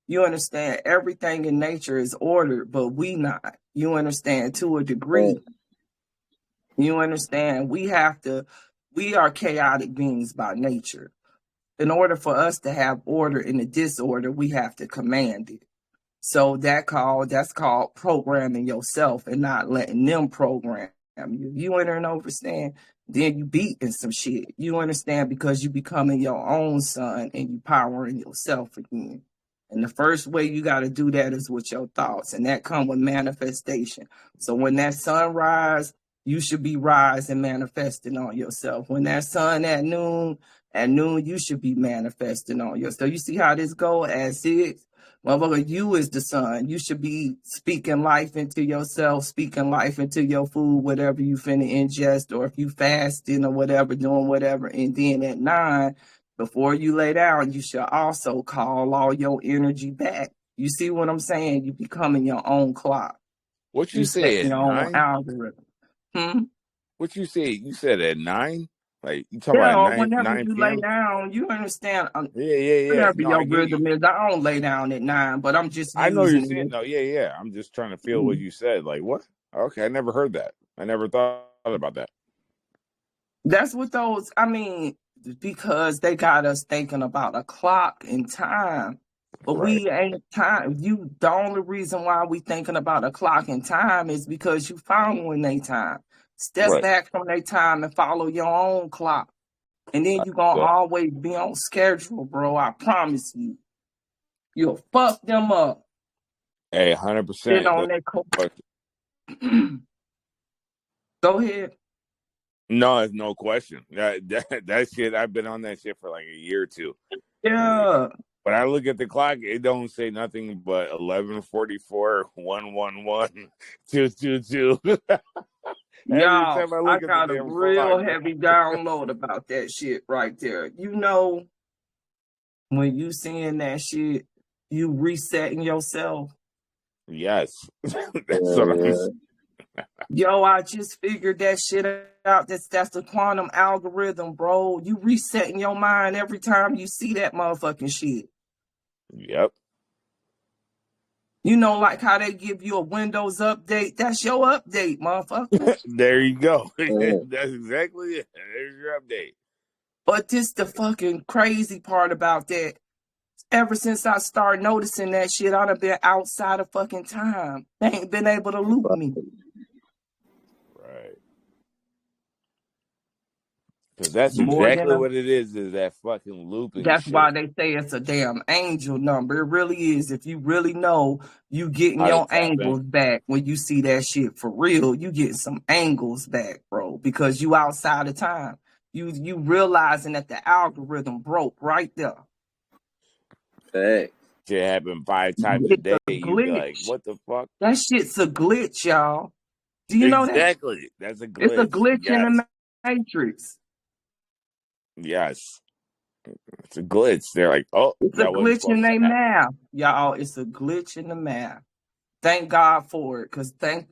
you understand everything in nature is ordered, but we not. You understand, to a degree. You understand, we are chaotic beings by nature. In order for us to have order in the disorder, we have to command it. So that's called programming yourself and not letting them program you. You understand? Then you beating some shit. You understand, because you becoming your own son and you powering yourself again. And the first way you got to do that is with your thoughts, and that come with manifestation. So when that sun rise, you should be rising, manifesting on yourself. When that sun at noon, you should be manifesting on yourself. You see how this go at 6? Motherfucker, you is the sun. You should be speaking life into yourself, speaking life into your food, whatever you finna ingest, or if you fasting or whatever, doing whatever. And then at 9, before you lay down, you should also call all your energy back. You see what I'm saying? You becoming your own clock. What you set say at your own 9? algorithm. What you say? You said at 9? Like you talking Yeah, about or whenever 9 you lay p.m.? down, you understand. Yeah. Whatever No, your I get you. rhythm is, I don't lay down at 9, but I'm just I know you're using saying it. no. Yeah. I'm just trying to feel what you said. Like what? Okay, I never heard that. I never thought about that. That's what those, because they got us thinking about a clock and time. But Right. we ain't time. The only reason why we thinking about a clock and time is because you following their time. Step Right. back from their time and follow your own clock. And then you gonna always be on schedule, bro. I promise you. You'll fuck them up. Hey, Sit 100%. on that Go ahead. No, it's no question. That shit, I've been on that shit for like a year or two. Yeah. When I look at the clock, it don't say nothing but 11:44, 111, 222. Every Y'all, time I I look at the got a damn real clock. heavy download about that shit right there. You know, when you seeing that shit, you resetting yourself. Yes. That's what I'm saying. Yo, I just figured that shit out. That's the quantum algorithm, bro. You resetting your mind every time you see that motherfucking shit. Yep. You know, like how they give you a Windows update. That's your update, motherfucker. There you go. That's exactly it. There's your update. But this the fucking crazy part about that. Ever since I started noticing that shit, I done been outside of fucking time. They ain't been able to loop me. Right. Because that's exactly what it is that fucking looping That's shit. why they say it's a damn angel number. It really is. If you really know, you getting your angles back when you see that shit for real. You getting some angles back, bro, because you outside of time. You realizing that the algorithm broke right there. Hey. Shit happen 5 times a day. You be like, what the fuck? That shit's a glitch, y'all. Do you know that? Exactly. That's a glitch. It's a glitch in the matrix. Yes. It's a glitch. They're like, oh, it's a glitch in their math. Y'all, it's a glitch in the math. Thank God for it, because thank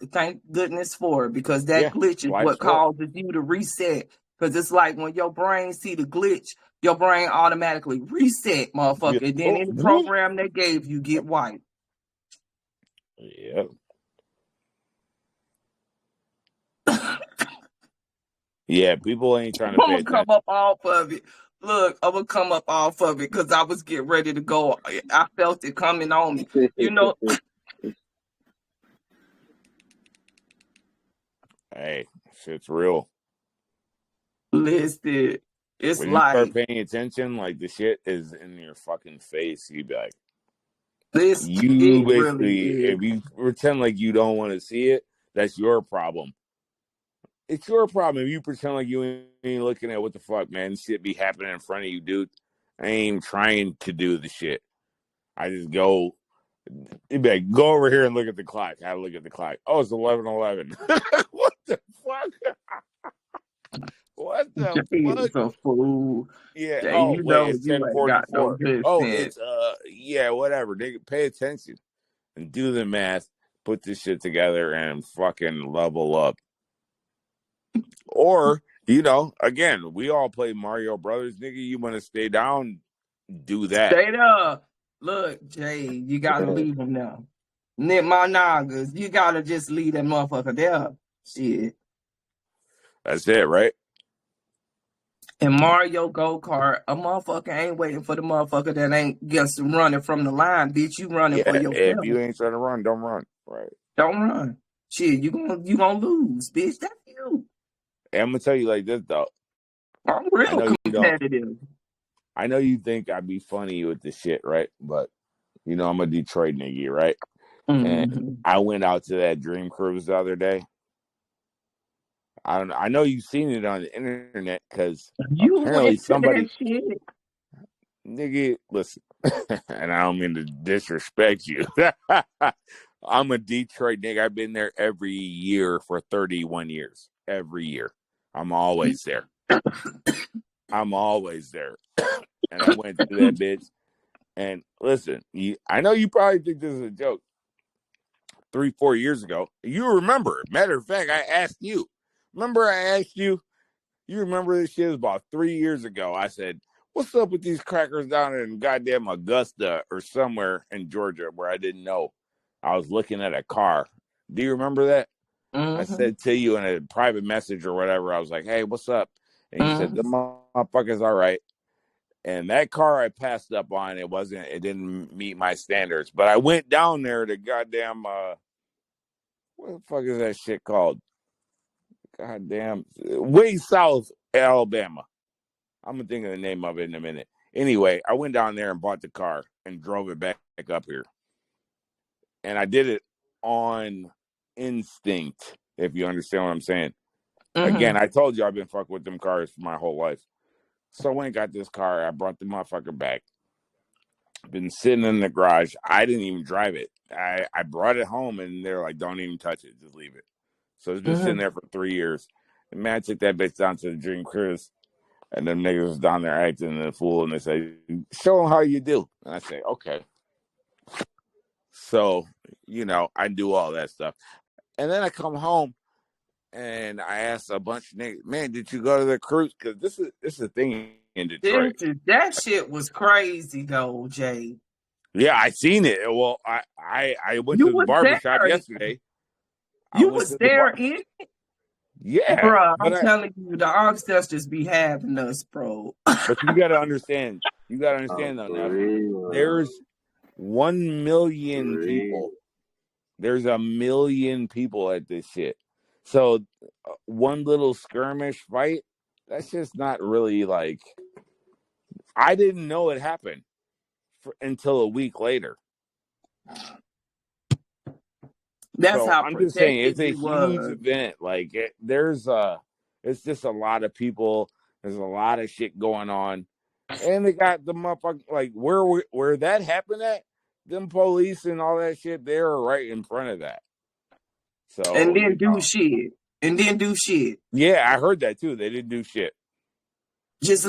goodness for it, because that glitch is what causes you to reset. Because it's like when your brain see the glitch, your brain automatically reset, motherfucker. And then any program they gave you get wiped. Yep. Yeah, people ain't trying to pay attention. I'm gonna come up off of it. Look, I'm gonna come up off of it because I was getting ready to go. I felt it coming on me. You know. Hey, shit's real. Listen, it's when like you start paying attention, like the shit is in your fucking face. You be like, you basically, if you pretend like you don't want to see it, that's your problem. It's your problem if you pretend like you ain't looking at what the fuck, man. Shit be happening in front of you, dude. I ain't even trying to do the shit. I just go. You better go over here and look at the clock. I look at the clock. Oh, it's 11:11. What the fuck? What the Jay fuck? is a fool. Yeah. Jay, Oh, you wait, know it's you ain't got no 10:44. good Oh, sense. it's yeah, whatever. They pay attention and do the math, put this shit together, and fucking level up. Or, again, we all play Mario Brothers, nigga. You want to stay down, do that. Stay there. Look, Jay, you gotta leave him now. Nip my noggers. You gotta just leave that motherfucker there. Shit. That's it, right? And Mario Go-Kart, a motherfucker ain't waiting for the motherfucker that ain't just running from the line. Bitch, you running for yourself. If you ain't trying to run, don't run. Right. Don't run. Shit, you gonna lose, bitch. That's you. And I'm gonna tell you like this though. I'm real competitive. I know you think I'd be funny with this shit, right? But I'm a Detroit nigga, right? Mm-hmm. And I went out to that Dream Cruise the other day. I know you've seen it on the internet because apparently somebody, nigga, listen, and I don't mean to disrespect you. I'm a Detroit nigga. I've been there every year for 31 years. Every year, I'm always there. I'm always there. And I went to that bitch. And listen, I know you probably think this is a joke. 3-4 years ago, you remember. Matter of fact, I asked you. Remember, I asked you. You remember this shit was about 3 years ago. I said, "What's up with these crackers down in goddamn Augusta or somewhere in Georgia where I didn't know?" I was looking at a car. Do you remember that? Mm-hmm. I said to you in a private message or whatever. I was like, "Hey, what's up?" And you said, "The motherfucker's all right." And that car I passed up on, it didn't meet my standards. But I went down there to goddamn, what the fuck is that shit called? Goddamn, way south Alabama. I'm going to think of the name of it in a minute. Anyway, I went down there and bought the car and drove it back up here. And I did it on instinct, if you understand what I'm saying. Mm-hmm. Again, I told you I've been fucking with them cars for my whole life. So I went and got this car. I brought the motherfucker back. Been sitting in the garage. I didn't even drive it. I brought it home, and they're like, "Don't even touch it. Just leave it." So it's been sitting there for 3 years. And man, I took that bitch down to the Dream Cruise, and them niggas was down there acting a fool, and they say, "Show them how you do." And I say, "Okay." So, I do all that stuff. And then I come home, and I ask a bunch of niggas, "Man, did you go to the cruise?" Because this is the thing in Detroit. That shit was crazy though, Jay. Yeah, I seen it. Well, I went to the barbershop yesterday. You was there in it? Yeah. Bro, I'm telling you, the ancestors be having us, bro. But you got to understand. You got to understand, though, now. There's 1 million people. There's 1 million people at this shit. So one little skirmish fight, that's just not really like... I didn't know it happened until a week later. That's so how I'm just saying it's a huge event. Like it's just a lot of people. There's a lot of shit going on, and they got the motherfucker like where that happened at. Them police and all that shit, they're right in front of that. So and then do shit. And then do shit. Yeah, I heard that too. They didn't do shit. Just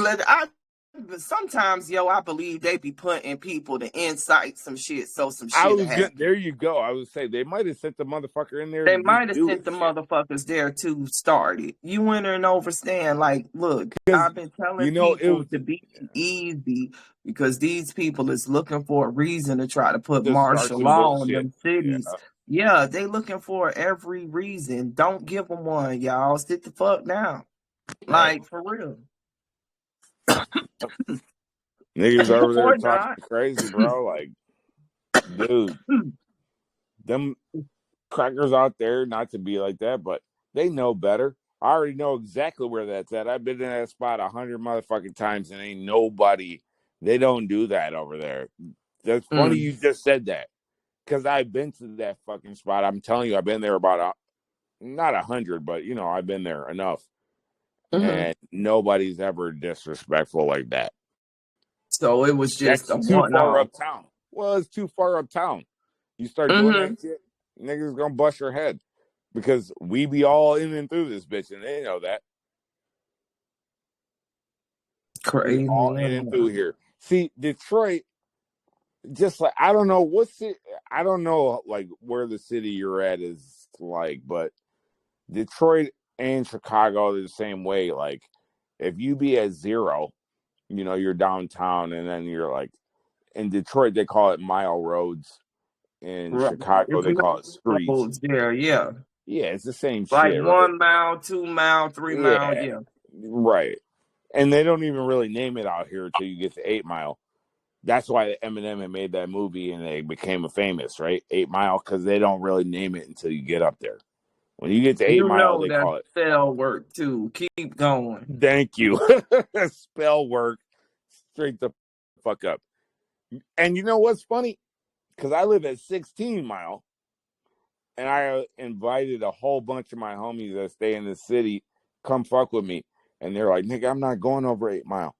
sometimes, I believe they be putting people to incite some shit, so some shit there you go. I would say they might have sent the motherfucker in there. They might have sent the motherfuckers there to start it. You enter and overstand. Like, look, I've been telling people to be easy because these people is looking for a reason to try to put martial law in them cities. Yeah, they looking for every reason. Don't give them one, y'all. Sit the fuck down. Like, for real. Niggas over there talking crazy, bro. Like, dude, them crackers out there, not to be like that, but they know better. I already know exactly where that's at. I've been in that spot 100 motherfucking times, and ain't nobody. They don't do that over there. That's funny you just said that, because I've been to that fucking spot. I'm telling you, I've been there about not 100, but I've been there enough, and nobody's ever disrespectful like that. So it was just That's a too far one-off. uptown. Well, it's too far uptown. You start doing Mm-hmm. that shit, niggas gonna bust your head because we be all in and through this bitch, and they know that. We Crazy. all in and through here. See, Detroit, just like I don't know what's it. I don't know like where the city you're at is like, but Detroit and Chicago are the same way. Like, if you be at zero, you know, you're downtown, and then you're like in Detroit they call it mile roads. In Right. Chicago It's they call it streets. roads there, yeah. Yeah, it's the same Like shit, right? 1 mile, 2 mile, 3 mile, Yeah, yeah. right. And they don't even really name it out here until you get to 8 Mile. That's why Eminem had made that movie and they became famous, right? 8 Mile, because they don't really name it until you get up there. When you get to 8 You Mile, know they that call it. spell work too. Keep going. Thank you. Spell work. Straight the fuck up. And you know what's funny? Because I live at 16 Mile, and I invited a whole bunch of my homies that stay in the city, come fuck with me. And they're like, nigga, I'm not going over 8 Mile.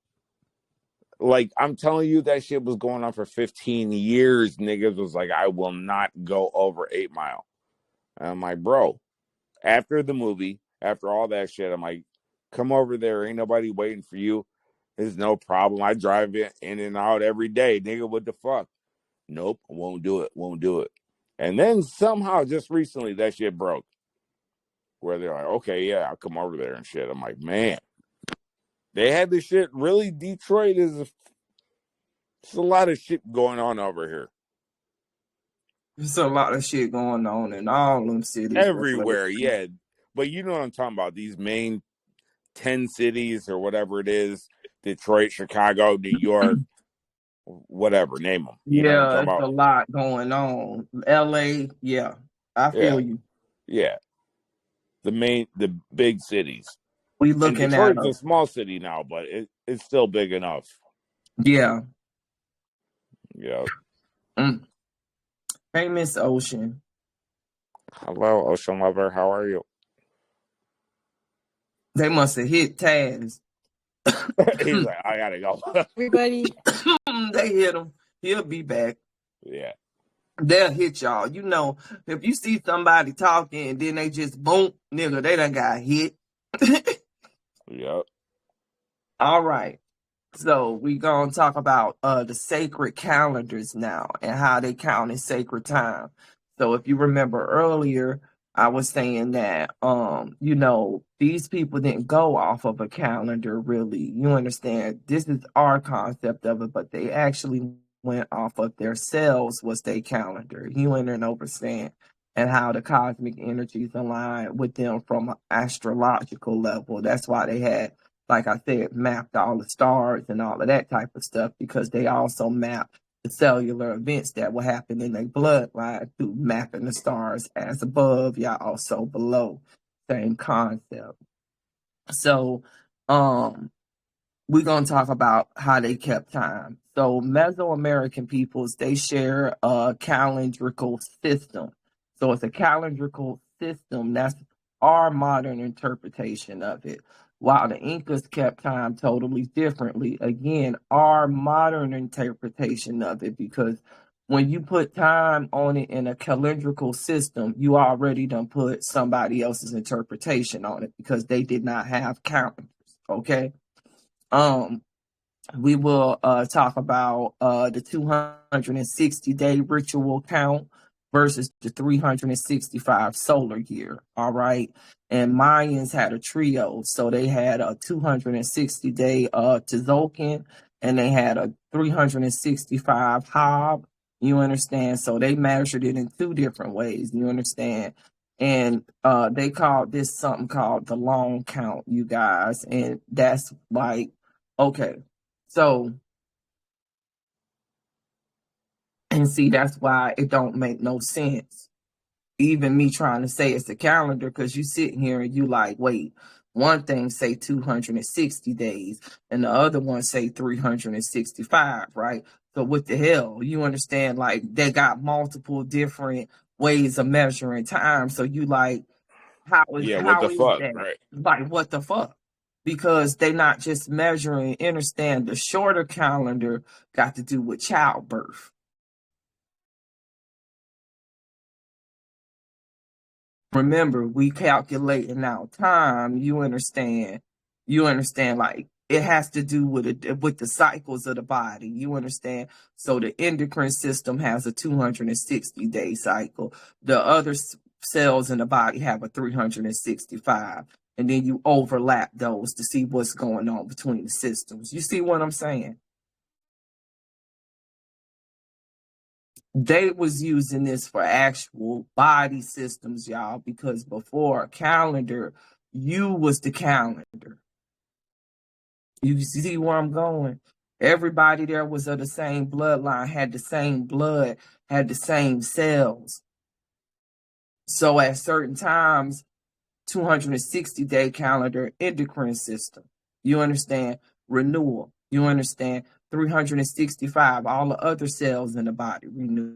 Like, I'm telling you, that shit was going on for 15 years. Niggas was like, I will not go over 8 Mile. And I'm like, bro, after the movie, after all that shit, I'm like, come over there. Ain't nobody waiting for you. There's no problem. I drive it in and out every day. Nigga, what the fuck? Nope, won't do it. Won't do it. And then somehow, just recently, that shit broke. Where they're like, okay, yeah, I'll come over there and shit. I'm like, man, they had this shit. Really, Detroit is it's a lot of shit going on over here. There's a lot of shit going on in all them cities. Everywhere, yeah. But you know what I'm talking about. These main 10 cities or whatever it is, Detroit, Chicago, New York, whatever, name them. You know what I'm Yeah, talking it's about? a lot going on. LA, yeah. I feel you. Yeah. The big cities. We And looking at Detroit's a small city now, but it's still big enough. yeah. Yeah. Hey, Miss Ocean. Hello, Ocean Lover. How are you? They must have hit Taz. He's like, I gotta go. Everybody. They hit him. He'll be back. Yeah. They'll hit y'all. You know, if you see somebody talking and then they just boom, nigga, they done got hit. Yep. All right. So we gonna talk about the sacred calendars now and how they count in sacred time. So if you remember earlier, I was saying that you know, these people didn't go off of a calendar really. You understand? This is our concept of it, but they actually went off of their selves was their calendar. You understand? And how the cosmic energies align with them from an astrological level. That's why they had, like I said, mapped all the stars and all of that type of stuff, because they also mapped the cellular events that will happen in their bloodline through mapping the stars as above, y'all also below. Same concept. So, we're going to talk about how they kept time. So Mesoamerican peoples, they share a calendrical system. So it's a calendrical system. That's our modern interpretation of it. While the Incas kept time totally differently. Again, our modern interpretation of it, because when you put time on it in a calendrical system, you already done put somebody else's interpretation on it because they did not have calendars. Okay. We will talk about the 260-day ritual count versus the 365 solar year. All right. And Mayans had a trio. So they had a 260-day Tzolk'in, and they had a 365 Hob. You understand? So they measured it in two different ways. You understand? And they called this something called the long count, you guys. And that's like, okay, so, and see, that's why it don't make no sense. Even me trying to say it's a calendar, because you sitting here and you like, wait, one thing say 260 days and the other one say 365, right? So what the hell? You understand? Like, they got multiple different ways of measuring time. So you like, how is Yeah, what the fuck, that? right? Like, what the fuck? because they not just measuring, understand the shorter calendar got to do with childbirth. Remember, we calculating out time, you understand, like it has to do with the cycles of the body, you understand? So the endocrine system has a 260-day cycle. The other cells in the body have a 365. And then you overlap those to see what's going on between the systems. You see what I'm saying? They was using this for actual body systems, y'all, because before a calendar, you was the calendar. You see where I'm going? Everybody there was of the same bloodline, had the same blood, had the same cells. So at certain times, 260-day calendar, endocrine system. You understand? Renewal. You understand? 365, all the other cells in the body renew.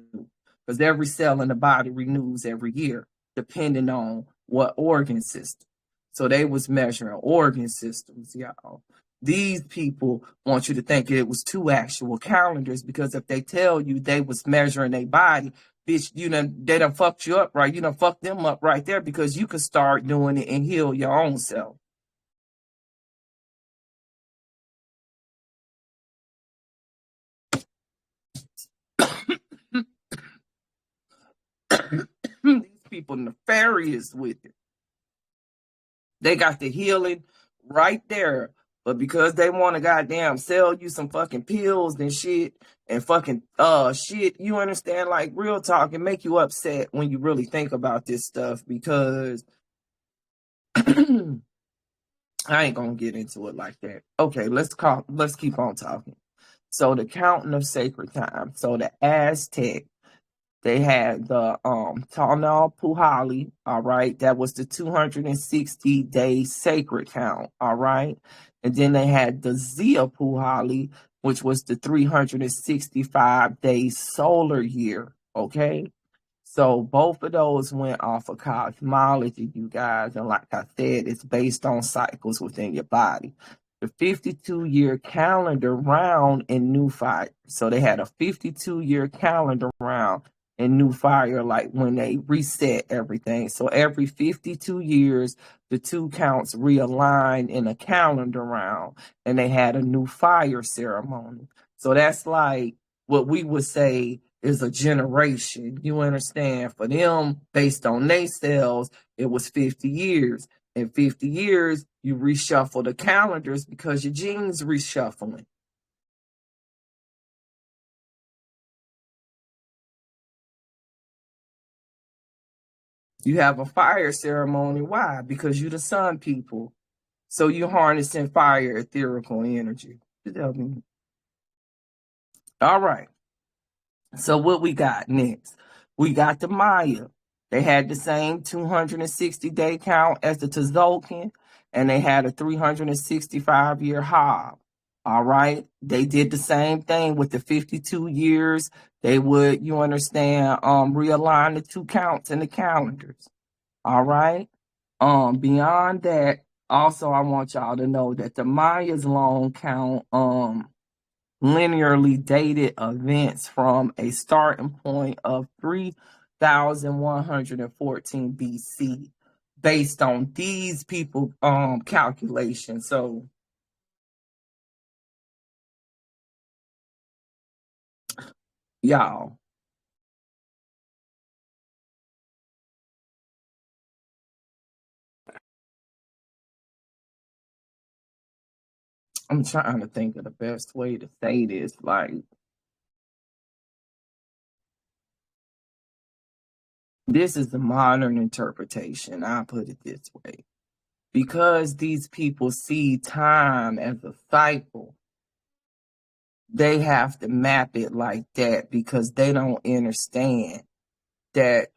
Because every cell in the body renews every year, depending on what organ system. So they was measuring organ systems, y'all. These people want you to think it was two actual calendars, because if they tell you they was measuring their body, bitch, they done fucked you up, right? You done fucked them up right there, because you could start doing it and heal your own self. These people nefarious with it. They got the healing right there. But because they want to goddamn sell you some fucking pills and shit and fucking shit, you understand, like real talk, and make you upset when you really think about this stuff, because I ain't gonna get into it like that. Okay, let's keep on talking. So the counting of sacred time. So the Aztec, they had the Tonalpujali, all right? That was the 260-day sacred count, all right? And then they had the Xiapuhali, which was the 365-day solar year, okay? So both of those went off of cosmology, you guys. And like I said, it's based on cycles within your body. The 52-year calendar round in New Fire. So they had a 52-year calendar round in New Fire, like when they reset everything. So every 52 years, the two counts realigned in a calendar round, and they had a New Fire ceremony. So that's like what we would say is a generation. You understand? For them, based on their cells, it was 50 years. In 50 years, you reshuffle the calendars because your genes reshuffling. You have a fire ceremony. Why? Because you the sun people. So you harnessing fire, etherical energy. All right. So what we got next? We got the Maya. They had the same 260-day count as the Tzolk'in, and they had a 365-year Hob. All right. They did the same thing with the 52 years. They would, you understand, realign the two counts in the calendars. All right. Beyond that, also I want y'all to know that the Maya's long count linearly dated events from a starting point of 3,114 BC based on these people calculations. So y'all, I'm trying to think of the best way to say this. Like, this is the modern interpretation. I'll put it this way. Because these people see time as a cycle, they have to map it like that, because they don't understand that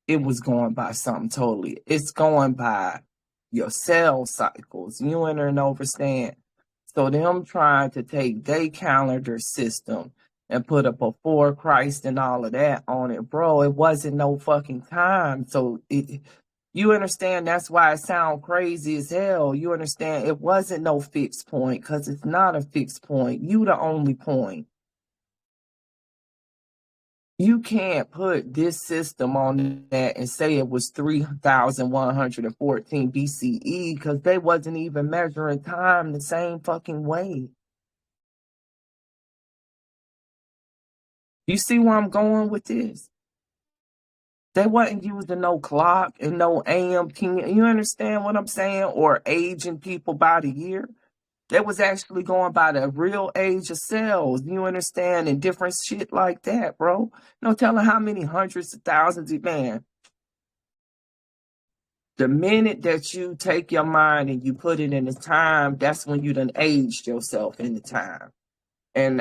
it was going by something totally. It's going by your cell cycles. You understand? So them trying to take their calendar system and put a before Christ and all of that on it, bro, it wasn't no fucking time. So You understand? That's why it sounds crazy as hell. You understand? It wasn't no fixed point because it's not a fixed point. You the only point. You can't put this system on that and say it was 3,114 BCE because they wasn't even measuring time the same fucking way. You see where I'm going with this? They wasn't using no clock and no AM, PM. You understand what I'm saying? Or aging people by the year. They was actually going by the real age of cells. You understand? And different shit like that, bro. No telling how many hundreds of thousands of man. The minute that you take your mind and you put it in the time, that's when you done aged yourself in the time. And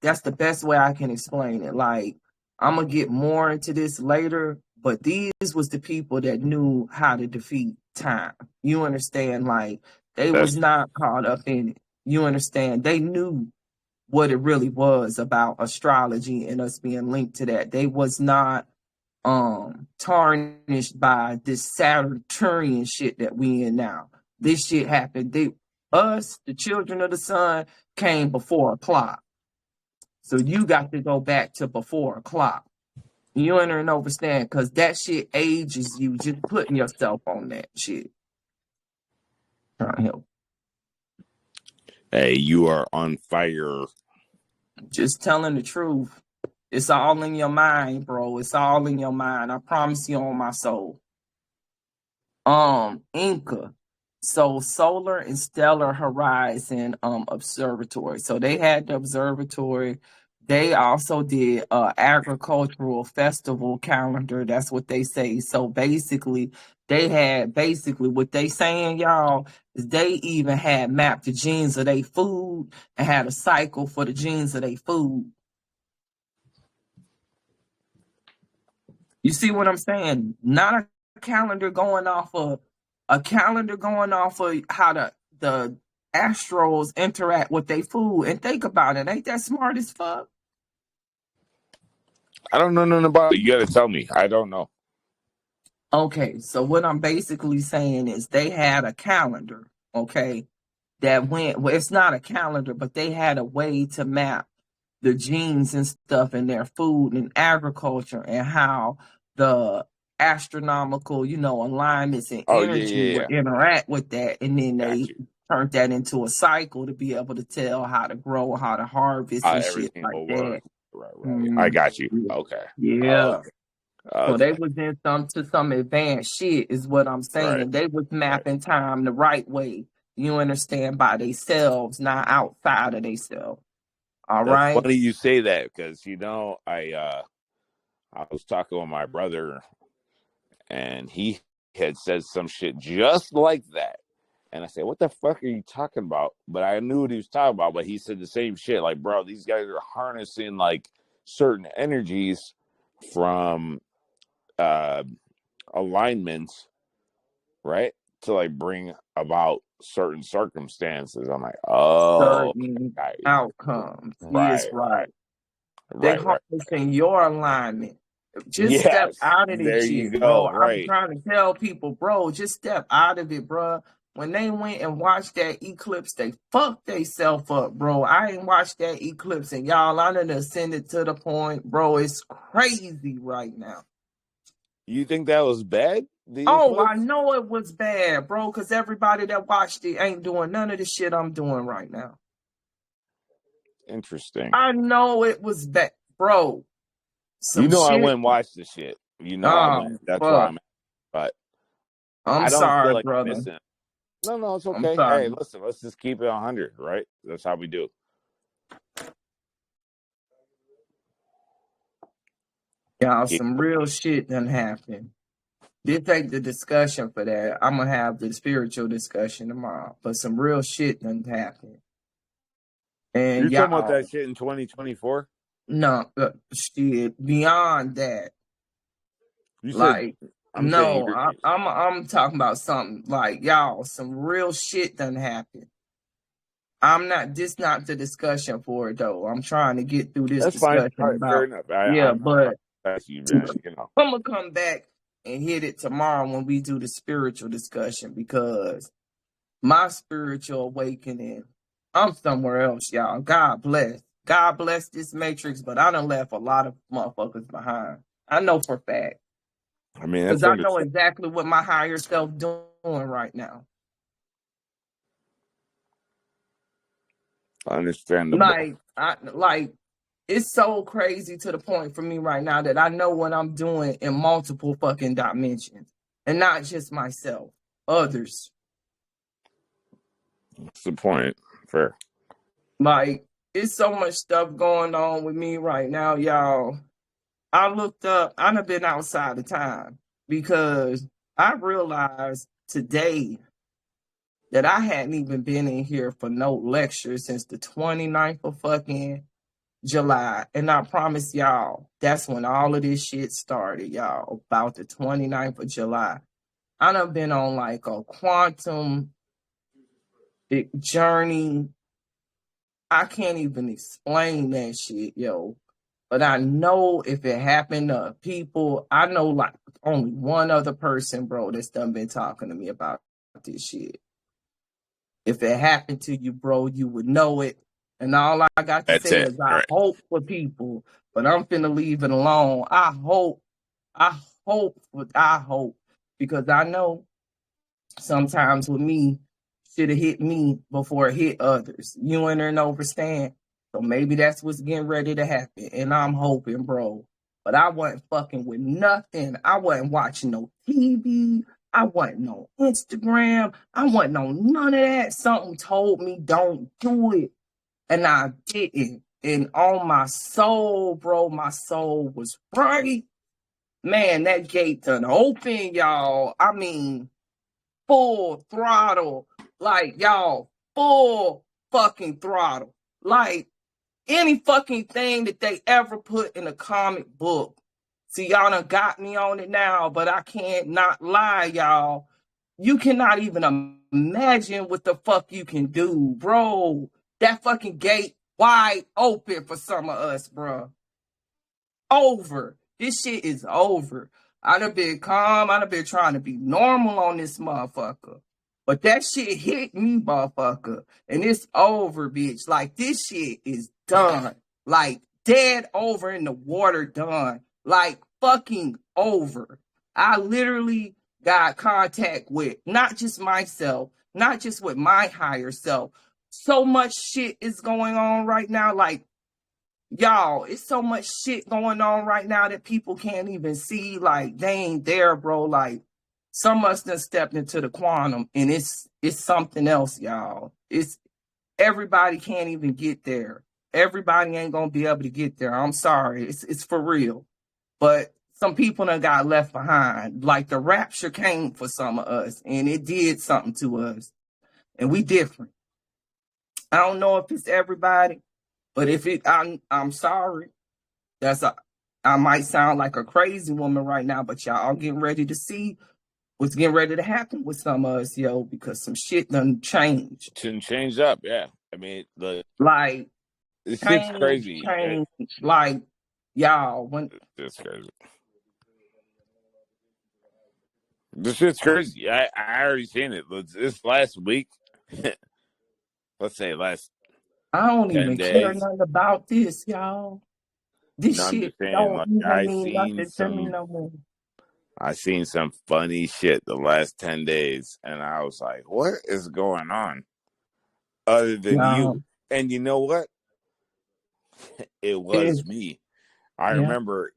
that's the best way I can explain it. Like, I'm going to get more into this later, but these was the people that knew how to defeat time. You understand? Like, they was not caught up in it. You understand? They knew what it really was about astrology and us being linked to that. They was not tarnished by this Saturnian shit that we in now. This shit happened. Us, the children of the sun, came before a clock. So you got to go back to before a clock. You understand? Because that shit ages you just putting yourself on that shit. Trying to help. Hey, you are on fire. Just telling the truth. It's all in your mind, bro. It's all in your mind. I promise you on my soul. Inca. So Solar and Stellar Horizon Observatory. So they had the observatory. They also did agricultural festival calendar. That's what they say. So basically, they had what they saying, y'all, is they even had mapped the genes of their food and had a cycle for the genes of their food. You see what I'm saying? Not a calendar going off of how the astros interact with their food. And think about it. Ain't that smart as fuck? I don't know nothing about it. You got to tell me. I don't know. Okay, so what I'm basically saying is they had a calendar, okay, that went, well, it's not a calendar, but they had a way to map the genes and stuff in their food and agriculture and how the astronomical, alignments and energy would interact with that. And then they turned that into a cycle to be able to tell how to grow, how to harvest and shit like that. Right. I got you. Okay. Yeah. So they was in some advanced shit is what I'm saying. Right. They was mapping time the right way. You understand? By themselves, not outside of themselves. All right. Funny you say that because I was talking with my brother and he had said some shit just like that. And I said, what the fuck are you talking about? But I knew what he was talking about, but he said the same shit. Like, bro, these guys are harnessing like certain energies from alignments, right? To like bring about certain circumstances. I'm like, oh, certain outcomes. Right. They're harnessing your alignment. Just step out of this shit, bro. I'm trying to tell people, bro, just step out of it, bro. When they went and watched that eclipse, they fucked themselves up, bro. I ain't watched that eclipse, and y'all, I done ascended to the point, bro. It's crazy right now. You think that was bad? I know it was bad, bro, because everybody that watched it ain't doing none of the shit I'm doing right now. Interesting. I know it was bad, bro. I went and watched the shit. I went. That's why I'm. But I'm sorry, like brother. No, it's okay. Hey, listen, let's just keep it 100, right? That's how we do. Y'all, some real shit done happened. Did take the discussion for that. I'm gonna have the spiritual discussion tomorrow, but some real shit done happened. And you're talking about that shit in 2024? No, shit beyond that. You said, I'm talking about something like, y'all, some real shit done happened. This not the discussion for it though. I'm trying to get through this discussion. Fine. Fair enough. But that's you, man. I'm gonna come back and hit it tomorrow when we do the spiritual discussion, because my spiritual awakening, I'm somewhere else, y'all. God bless. God bless this matrix, but I done left a lot of motherfuckers behind. I know for a fact. I mean, Because that's I know exactly what my higher self doing right now. understandable. Like it's so crazy to the point for me right now that I know what I'm doing in multiple fucking dimensions. And not just myself, others. What's the point? Fair. Like, it's so much stuff going on with me right now, y'all. I looked up, I done been outside of time because I realized today that I hadn't even been in here for no lecture since the 29th of fucking July. And I promise y'all, that's when all of this shit started, y'all, about the 29th of July. I done been on like a quantum journey. I can't even explain that shit, yo. But I know if it happened to people, I know like only one other person, bro, that's done been talking to me about this shit. If it happened to you, bro, you would know it. And all I got to That's say it. is I Right. hope for people, but I'm finna leave it alone. I hope, because I know sometimes with me, should have hit me before it hit others. You and understand. So maybe that's what's getting ready to happen. And I'm hoping, bro. But I wasn't fucking with nothing. I wasn't watching no TV. I wasn't on Instagram. I wasn't on none of that. Something told me don't do it. And I didn't. And on my soul, bro, my soul was right. Man, that gate done open, y'all. I mean, full throttle. Like, y'all, full fucking throttle. Like, any fucking thing that they ever put in a comic book. See, y'all done got me on it now, but I can't not lie, y'all. You cannot even imagine what the fuck you can do, bro. That fucking gate wide open for some of us, bro. Over. This shit is over. I done been calm. I done been trying to be normal on this motherfucker. But that shit hit me, motherfucker. And it's over, bitch. Like, this shit is done. Like, dead over in the water, done. Like, fucking over. I literally got contact with not just myself, not just with my higher self. So much shit is going on right now. Like, y'all, it's so much shit going on right now that people can't even see. Like, they ain't there, bro. Like, some of us done stepped into the quantum, and it's something else, y'all. It's everybody can't even get there. Everybody ain't gonna be able to get there. I'm sorry. It's for real. But some people done got left behind. Like, the rapture came for some of us, and it did something to us. And we different. I don't know if it's everybody, but if it, I'm sorry. I might sound like a crazy woman right now, but y'all getting ready to see what's getting ready to happen with some of us, yo, because some shit done changed. Change up, yeah. I mean, Like, this shit's crazy. Change. Like, y'all, when It's crazy. This shit's crazy. I already seen it. This last week, let's say last I don't 10 even days. care nothing about this, y'all. This No, I'm shit just saying, don't like, even mean nothing to me no more. I seen some funny shit the last 10 days, and I was like, what is going on? Other than you. And you know what? It was me. I remember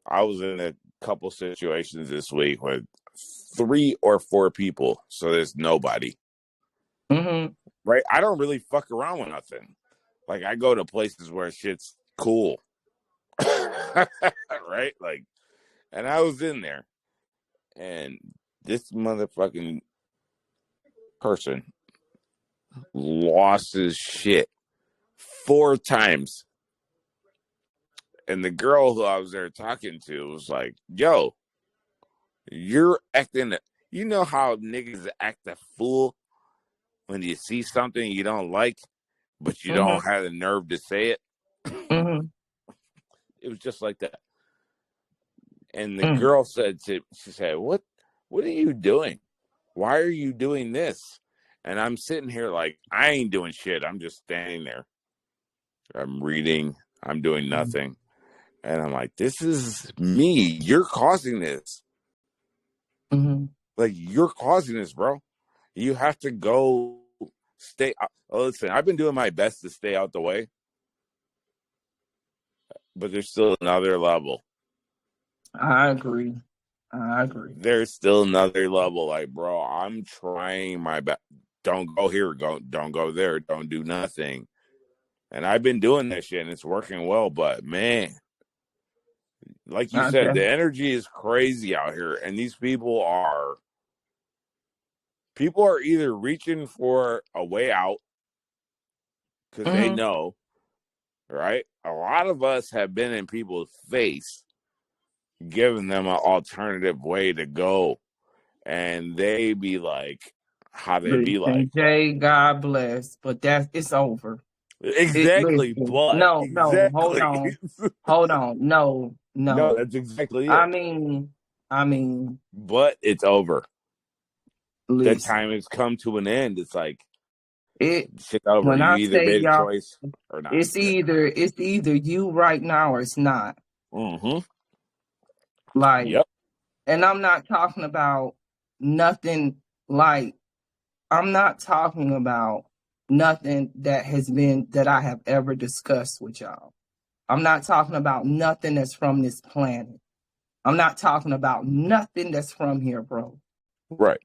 I was in a couple situations this week with 3 or 4 people, so there's nobody. Mm-hmm. Right? I don't really fuck around with nothing. Like, I go to places where shit's cool. Right? Like, and I was in there, and this motherfucking person lost his shit 4 times. And the girl who I was there talking to was like, yo, you're acting, you know how niggas act a fool when you see something you don't like, but you don't have the nerve to say it? Mm-hmm. It was just like that. And the girl said, she said, what are you doing? Why are you doing this? And I'm sitting here like, I ain't doing shit. I'm just standing there. I'm reading. I'm doing nothing. And I'm like, this is me. You're causing this. Mm-hmm. Like, you're causing this, bro. You have to go stay. Listen, I've been doing my best to stay out the way. But there's still another level. I agree. There's still another level. Like, bro, I'm trying my best. Don't go here. Don't go there. Don't do nothing. And I've been doing that shit, and it's working well. But, man, like you said, the energy is crazy out here. And these people are either reaching for a way out because they know, right? A lot of us have been in people's face, giving them an alternative way to go. And they be like, how they be like, Jay, God bless, but it's over. Exactly, but no, exactly. hold on, no, that's exactly it. I mean, but it's over. Listen, that time has come to an end. It's like it's over. When you I either say made a y'all, choice or not. It's either you right now or it's not. Like, yep. And I'm not talking about nothing like. I'm not talking about nothing that I have ever discussed with y'all. I'm not talking about nothing that's from this planet. I'm not talking about nothing that's from here, bro. Right.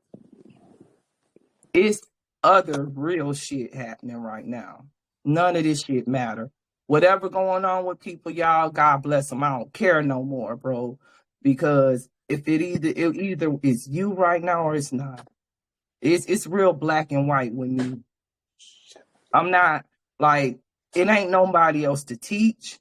It's other real shit happening right now. None of this shit matter. Whatever going on with people, y'all, God bless them. I don't care no more, bro. Because if it either is you right now or it's not. It's real black and white with me. I'm not like, it ain't nobody else to teach.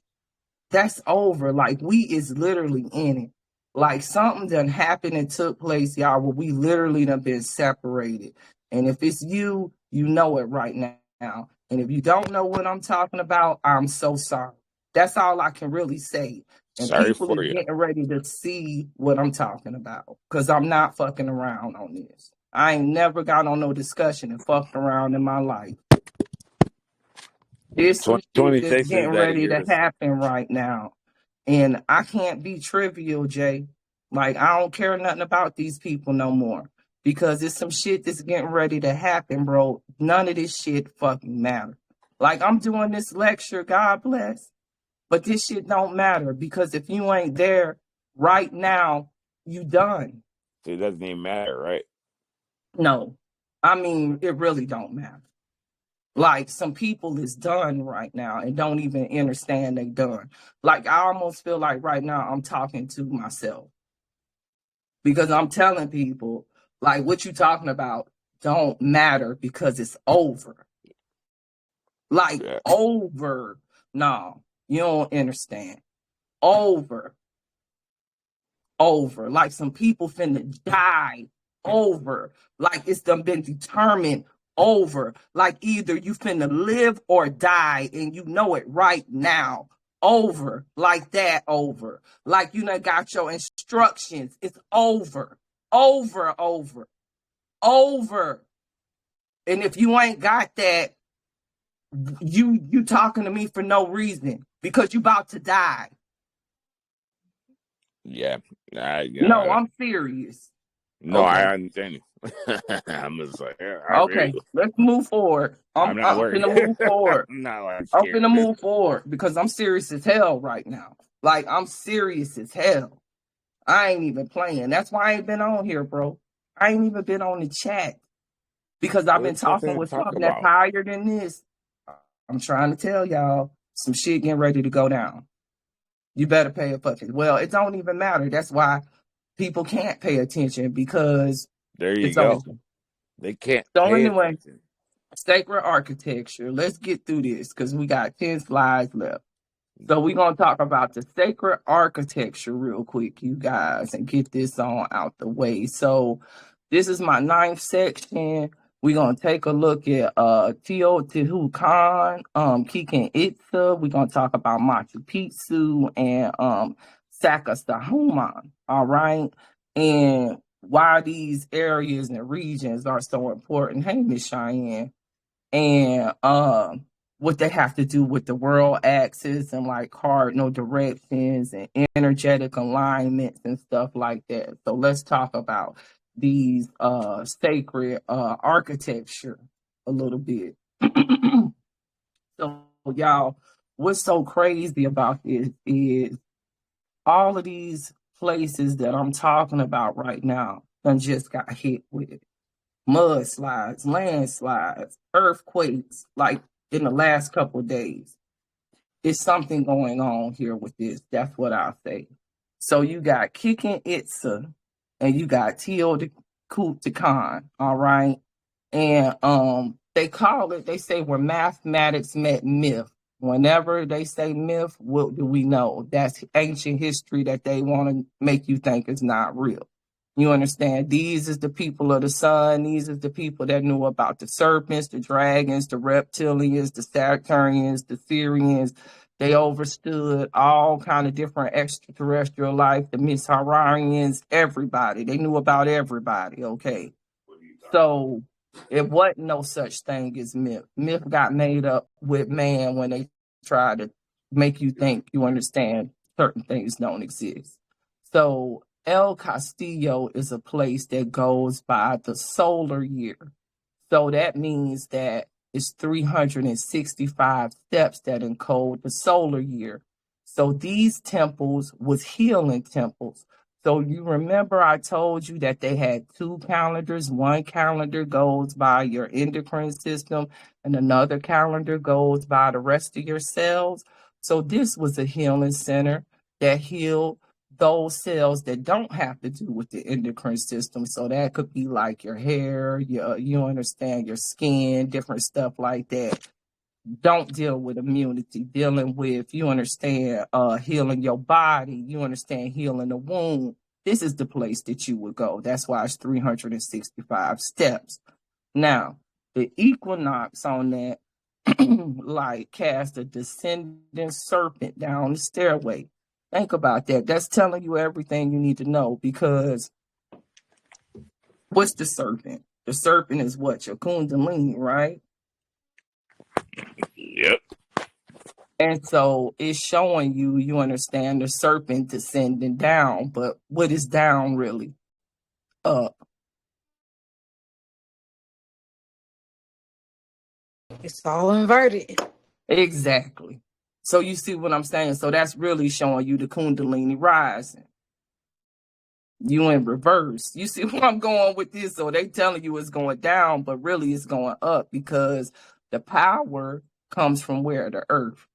That's over. Like, we is literally in it. Like, something done happened and took place, y'all, where we literally done been separated. And if it's you, you know it right now. And if you don't know what I'm talking about, I'm so sorry. That's all I can really say. And sorry people for are you. getting ready to see what I'm talking about. Because I'm not fucking around on this. I ain't never got on no discussion and fucked around in my life. There's some shit that's getting ready to happen right now. And I can't be trivial, Jay. Like, I don't care nothing about these people no more. Because it's some shit that's getting ready to happen, bro. None of this shit fucking matter. Like, I'm doing this lecture, God bless. But this shit don't matter. Because if you ain't there right now, you done. It doesn't even matter, right? No. I mean, it really don't matter. Like, some people is done right now and don't even understand they done. Like, I almost feel like right now I'm talking to myself. Because I'm telling people, like, what you talking about don't matter because it's over. Like, over. No, you don't understand. Over. Like, some people finna die. Over. Like, it's done been determined. Over. Like, either you finna live or die, and you know it right now. Over. Like that. Over. Like, you done got your instructions. It's over. Over. And if you ain't got that, you talking to me for no reason because you about to die. Yeah. No, I'm serious. No, okay. I understand you. I'm just like, okay, let's move forward. I'm gonna move forward. I'm not like I'm gonna move forward because I'm serious as hell right now. Like, I'm serious as hell. I ain't even playing. That's why I ain't been on here, bro. I ain't even been on the chat because I've been talking with something that's higher than this. I'm trying to tell y'all some shit getting ready to go down. You better pay attention. Well, it don't even matter. That's why people can't pay attention because there you go. Over. They can't. So anyway, sacred architecture. Let's get through this because we got 10 slides left. So we're gonna talk about the sacred architecture real quick, you guys, and get this on out the way. So this is my 9th section. We're gonna take a look at Teotihuacan, Chichen Itza. We're gonna talk about Machu Picchu and Sacsayhuaman, all right? And why these areas and regions are so important. Hey, Miss Cheyenne. And what they have to do with the world axis and like cardinal directions and energetic alignments and stuff like that. So let's talk about these sacred architecture a little bit. So y'all, what's so crazy about this is all of these places that I'm talking about right now done just got hit with mudslides, landslides, earthquakes, like in the last couple of days. There's something going on here with this. That's what I'll say. So you got Kicking Itza and you got Teotihuacan, all right? And they say where mathematics met myth. Whenever they say myth, what do we know? That's ancient history that they want to make you think is not real. You understand? These is the people of the sun. These is the people that knew about the serpents, the dragons, the reptilians, the Saturnians, the Syrians. They understood all kind of different extraterrestrial life, the Misharians, everybody. They knew about everybody, okay? So it wasn't no such thing as myth. Myth got made up with man when they try to make you think you understand certain things don't exist. So El Castillo is a place that goes by the solar year. So that means that it's 365 steps that encode the solar year. So these temples was healing temples. So you remember I told you that they had two calendars. One calendar goes by your endocrine system and another calendar goes by the rest of your cells. So this was a healing center that healed those cells that don't have to do with the endocrine system. So that could be like your hair, you understand, your skin, different stuff like that. Don't deal with immunity, dealing with, you understand, healing your body, you understand, healing the womb. This is the place that you would go. That's why it's 365 steps. Now, the equinox on that, like cast a descending serpent down the stairway. Think about that. That's telling you everything you need to know, because what's the serpent? The serpent is what? Your Kundalini, right? Yep. And so it's showing you, you understand, the serpent descending down. But what is down really? Up. It's all inverted. Exactly. So you see what I'm saying? So that's really showing you the Kundalini rising. You in reverse. You see where I'm going with this? So they telling you it's going down, but really it's going up, because the power comes from where? The earth.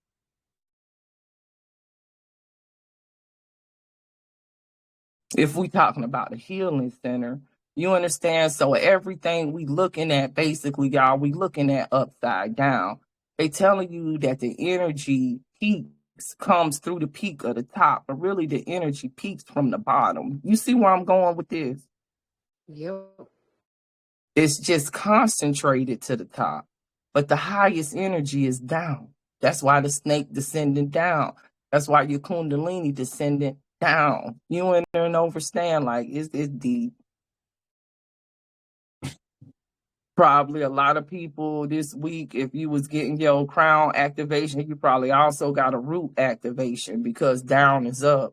If we talking about a healing center, you understand? So everything we looking at, basically, y'all, we looking at upside down. They telling you that the energy peaks comes through the peak of the top, but really the energy peaks from the bottom. You see where I'm going with this? Yep. It's just concentrated to the top, but the highest energy is down. That's why the snake descending down. That's why your Kundalini descending down. You in there and understand, like, it's deep. Probably a lot of people this week, if you was getting your crown activation, you probably also got a root activation, because down is up.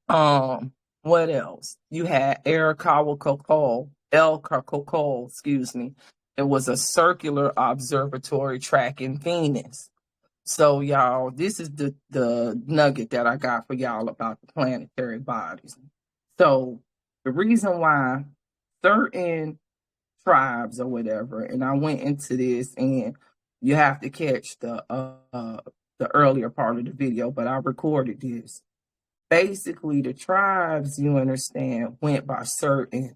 What else? You had El Cacocol, excuse me. It was a circular observatory tracking Venus. So y'all, this is the nugget that I got for y'all about the planetary bodies. So the reason why certain tribes or whatever, and I went into this, and you have to catch the earlier part of the video, but I recorded this. Basically, the tribes, you understand, went by certain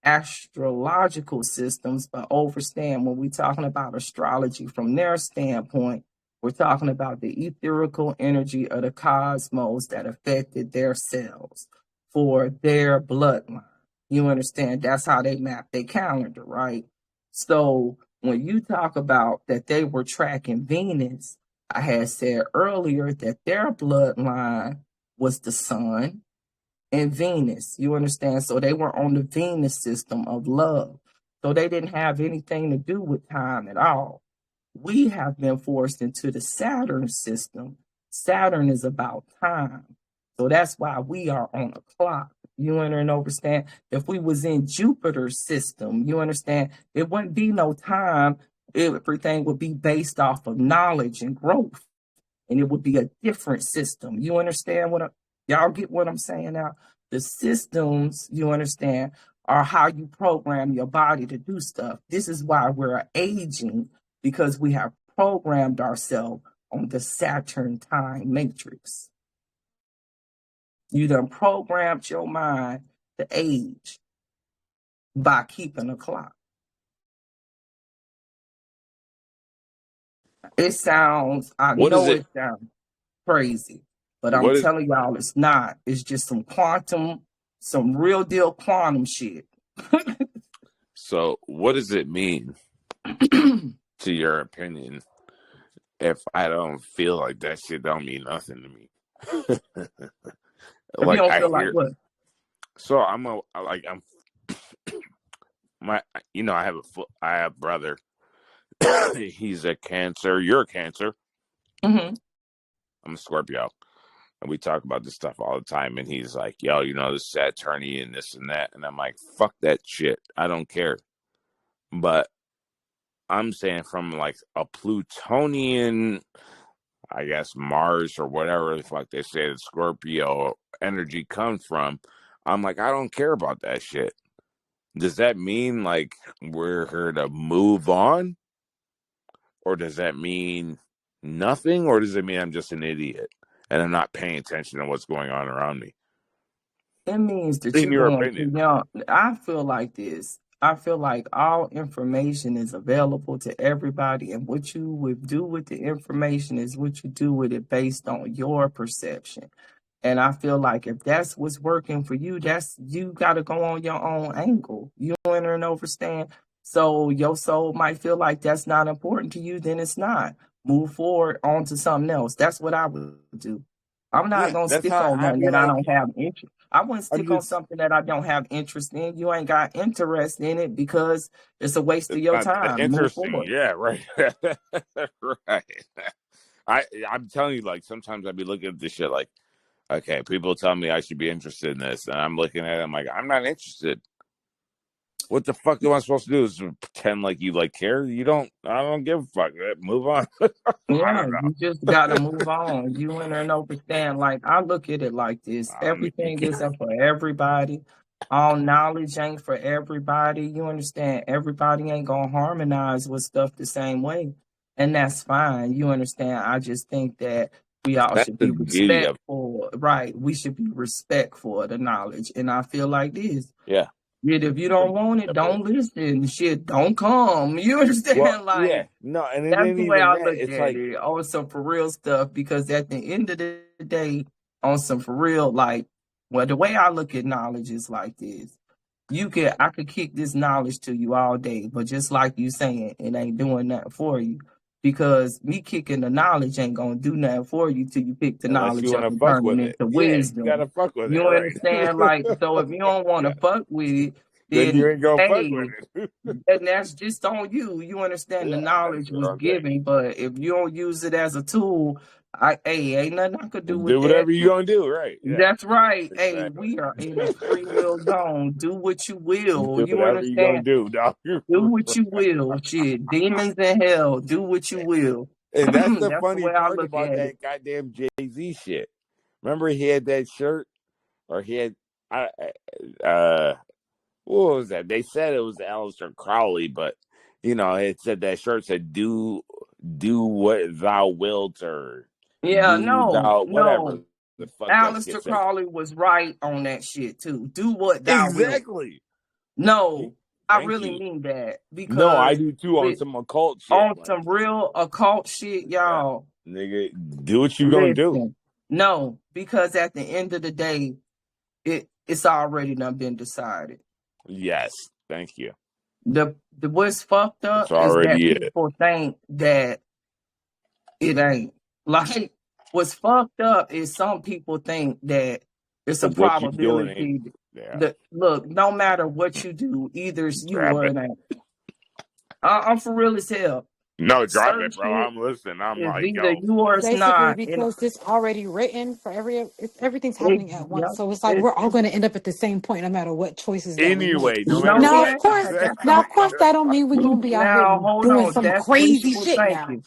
astrological systems, but understand when we're talking about astrology from their standpoint, we're talking about the etherical energy of the cosmos that affected their cells for their bloodline. You understand? That's how they map their calendar, right? So when you talk about that they were tracking Venus, I had said earlier that their bloodline was the sun and Venus. You understand? So they were on the Venus system of love. So they didn't have anything to do with time at all. We have been forced into the Saturn system. Saturn is about time. So that's why we are on a clock. You understand? If we was in Jupiter's system, you understand, it wouldn't be no time. Everything would be based off of knowledge and growth. And it would be a different system. You understand y'all get what I'm saying now? The systems, you understand, are how you program your body to do stuff. This is why we're aging, because we have programmed ourselves on the Saturn time matrix. You done programmed your mind to age by keeping a clock. It sounds, I What is know it? it sounds crazy, but I'm What is telling y'all it's not. It's just some real deal quantum shit. so? What does it mean, to your opinion? If I don't feel like that shit, don't mean nothing to me. If you Like don't I feel like hear, what? so I'm my, I have a brother. He's a Cancer. You're a Cancer. Mm-hmm. I'm a Scorpio, and we talk about this stuff all the time. And he's like, "Yo, this Saturnian, this and that," and I'm like, "Fuck that shit. I don't care." But I'm saying from like a Plutonian, I guess Mars or whatever the fuck they say the Scorpio energy comes from. I'm like, I don't care about that shit. Does that mean like we're here to move on? Or does that mean nothing? Or does it mean I'm just an idiot and I'm not paying attention to what's going on around me? It means that In you're your going too opinion. young. I feel like this. I feel like all information is available to everybody, and what you would do with the information is what you do with it based on your perception. And I feel like if that's what's working for you, you got to go on your own angle. You understand? So your soul might feel like that's not important to you, then it's not. Move forward on to something else. That's what I would do. I'm not Yeah, gonna that's stick how on I'd nothing be that I like, don't have interest. I wouldn't I'm stick on just, something that I don't have interest in. You ain't got interest in it because it's a waste of it's your not that time. Move interesting. forward. Yeah, right. Right. I'm telling you, like, sometimes I'd be looking at this shit like, okay, people tell me I should be interested in this, and I'm looking at it, I'm like, I'm not interested. What the fuck am I supposed to do? Is pretend like you like care? I don't give a fuck. Move on. I Yeah, don't know. you just gotta move on. You understand? Like I look at it like this: I mean, everything isn't for everybody. All knowledge ain't for everybody. You understand? Everybody ain't gonna harmonize with stuff the same way, and that's fine. You understand? I just think that we all that's should the be beauty of it. respectful, right? We should be respectful of the knowledge, and I feel like this. Yeah. Yet if you don't want it, don't listen. Shit, don't come. You understand? Well, Like. yeah. No, and it That's ain't the way even I that. look It's at like, it on some for real stuff, because at the end of the day, on some for real, like, well, the way I look at knowledge is like this. I could kick this knowledge to you all day, but just like you saying, it ain't doing nothing for you. Because me kicking the knowledge ain't gonna do nothing for you till you pick the unless you knowledge want up to and fuck turn it with it. into Yeah, you wisdom. gotta fuck with it, You right? understand? Like, so if you don't want to Yeah. fuck with it, Then you then ain't gonna fuck hey, with it. and that's just on you. You understand the Yeah, that's knowledge what was I'm saying. given, but if you don't use it as a tool, ain't nothing I could do with Do that. whatever you gonna do, right? Yeah, That's right. Hey, exactly. we are in a free will zone. Do what you will. Do You whatever you gonna understand? do, dog. Do what you will. Shit, demons in hell. Do what you will. And that's the That's the funny way I part look about at it. that goddamn Jay-Z shit. Remember he had that shirt, or he had, what was that? They said it was Aleister Crowley, but it said that shirt said "Do what thou wilt," or Yeah, "Do thou no. whatever the fuck that shit Aleister said. Crowley was right on that shit too. Do what thou wilt. Exactly. No, I Thank really you. mean that, No, I because do too on with some occult shit. on Like, some real occult shit, yeah, y'all, nigga, do what you gonna do. listen. No, because at the end of the day, it's already done been decided. Yes, thank you. The what's fucked It's up is that already it. people think that It ain't. Like, what's fucked up is some people think that it's a What you doing ain't. probability Yeah. that, look, no matter what you do, either it's you Drop or it. it ain't. I'm for real as hell. No, drop Certain it, bro. shit I'm listening. I'm is like, either yo, you or it's Basically, not. And because it's already written for everything's happening at yep, once. So it's like we're all going to end up at the same point, no matter what choices that we make. anyway, no matter no, Now, it what. of ain't. course, now of course, that don't mean we're going to be out here Now, hold doing on. some That's crazy wishful shit now. thinking.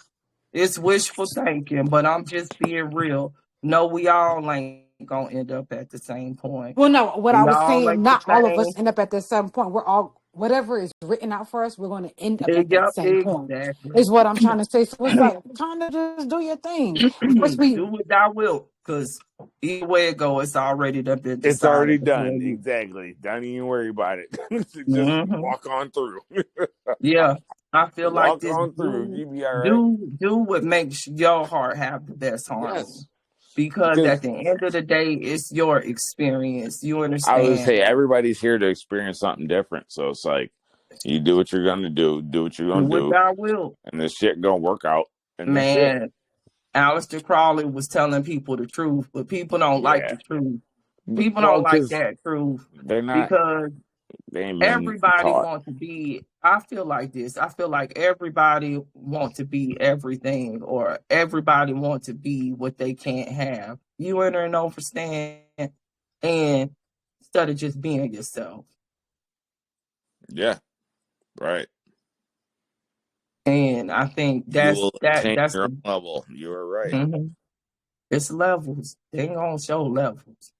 It's wishful thinking, but I'm just being real. No, we all ain't gonna end up at the same point. Well, no, what I We was all saying, ain't the not all of same. us end up at the same point. We're all, whatever is written out for us, we're going to end up at that Yep, same point, exactly. is what I'm trying to say. So it's like, kind of just do your thing. Of course, Do what thou wilt, because either way it go, it's already been It's decided already before done. you. Exactly. Don't even worry about it. Just Mhm. walk on through. Yeah, I feel like Walk this. on through. You be all right. Do what makes your heart have the best harmony. Yes. Because Because at the end of the day, it's your experience. You I would understand? say everybody's here to experience something different. So it's like you do what you're gonna do what you're Do gonna what do, thou wilt. and this shit gonna work out. And that's it. Man, Aleister Crowley was telling people the truth, but people don't like Yeah. the truth. People Well, don't like because that truth they're not. because They ain't been everybody taught. wants to be. I feel like this. I feel like everybody wants to be everything, or everybody wants to be what they can't have. You understand? And instead of just being yourself. Yeah. Right. And I think You that's will that. attain That's your the. own level. You are right. Mhm. It's levels. They gonna show levels. Yeah.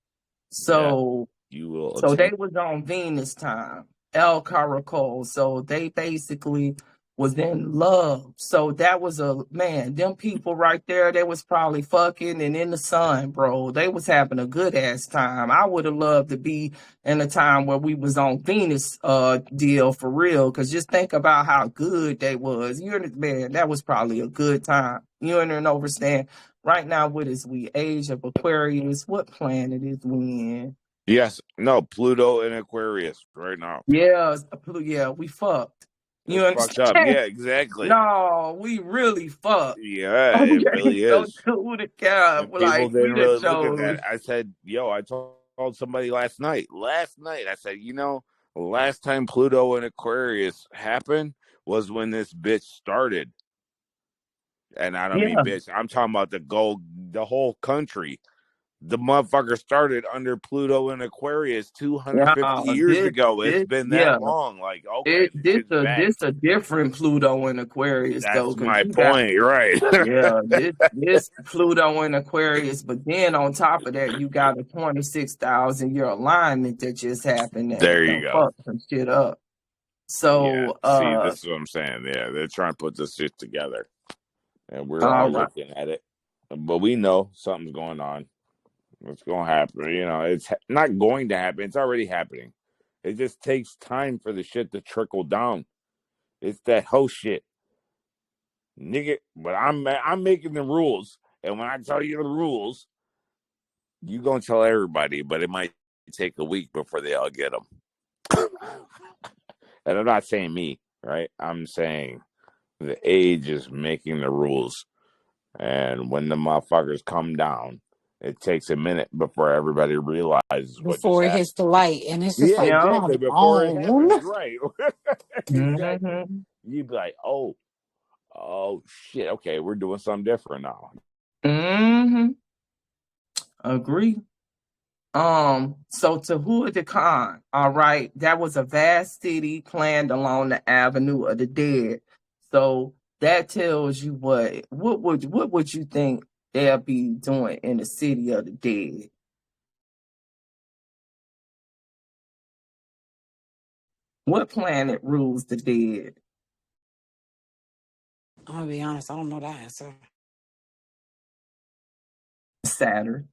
So. You will So attain. they was on Venus time, El Caracol. So they basically was in love. So that was a man, them people right there, they was probably fucking and in the sun, bro. They was having a good ass time. I would have loved to be in a time where we was on Venus deal for real. Cause just think about how good they was. Man, that was probably a good time. You understand? Right now, what is we? Age of Aquarius. What planet is we in? Yes. No, Pluto and Aquarius right now. Yeah, we fucked. You It's fucked up. understand? Yeah, exactly. No, we really fucked. Yeah, it really So is. to the cow, And people like we didn't done really look at chose. that. I said, yo, I told somebody last night, I said, last time Pluto and Aquarius happened was when this bitch started. And I don't mean Yeah, bitch, I'm talking about the whole country. The motherfucker started under Pluto and Aquarius 250 years ago. It's been yeah. that long. Like, okay, this shit's back. This a different Pluto and Aquarius though, That's because my you got point, right? this Pluto and Aquarius, but then on top of that, you got a 26,000 year alignment that just happened that There you done go. fucked some shit up. So Yeah, see, this is what I'm saying. Yeah, they're trying to put this shit together, and we're all all right. looking at it. But we know something's going on. What's going to happen? It's not going to happen. It's already happening. It just takes time for the shit to trickle down. It's that whole shit, nigga. But I'm making the rules, and when I tell you the rules, you gonna tell everybody. But it might take a week before they all get them. And I'm not saying me, right? I'm saying the age is making the rules. And when the motherfuckers come down, it takes a minute before everybody realizes what just before it happened. hits the light, and it's just Yeah, like, exactly. come Before it on. happens, right? Exactly. Mm-hmm. You'd be like, oh shit, okay, we're doing something different now. Mm-hmm. Agree. So Tehuti Khan, all right, that was a vast city planned along the Avenue of the Dead. So that tells you what would you think they'll be doing in the city of the dead? What planet rules the dead? I'm gonna be honest, I don't know the answer. Saturn.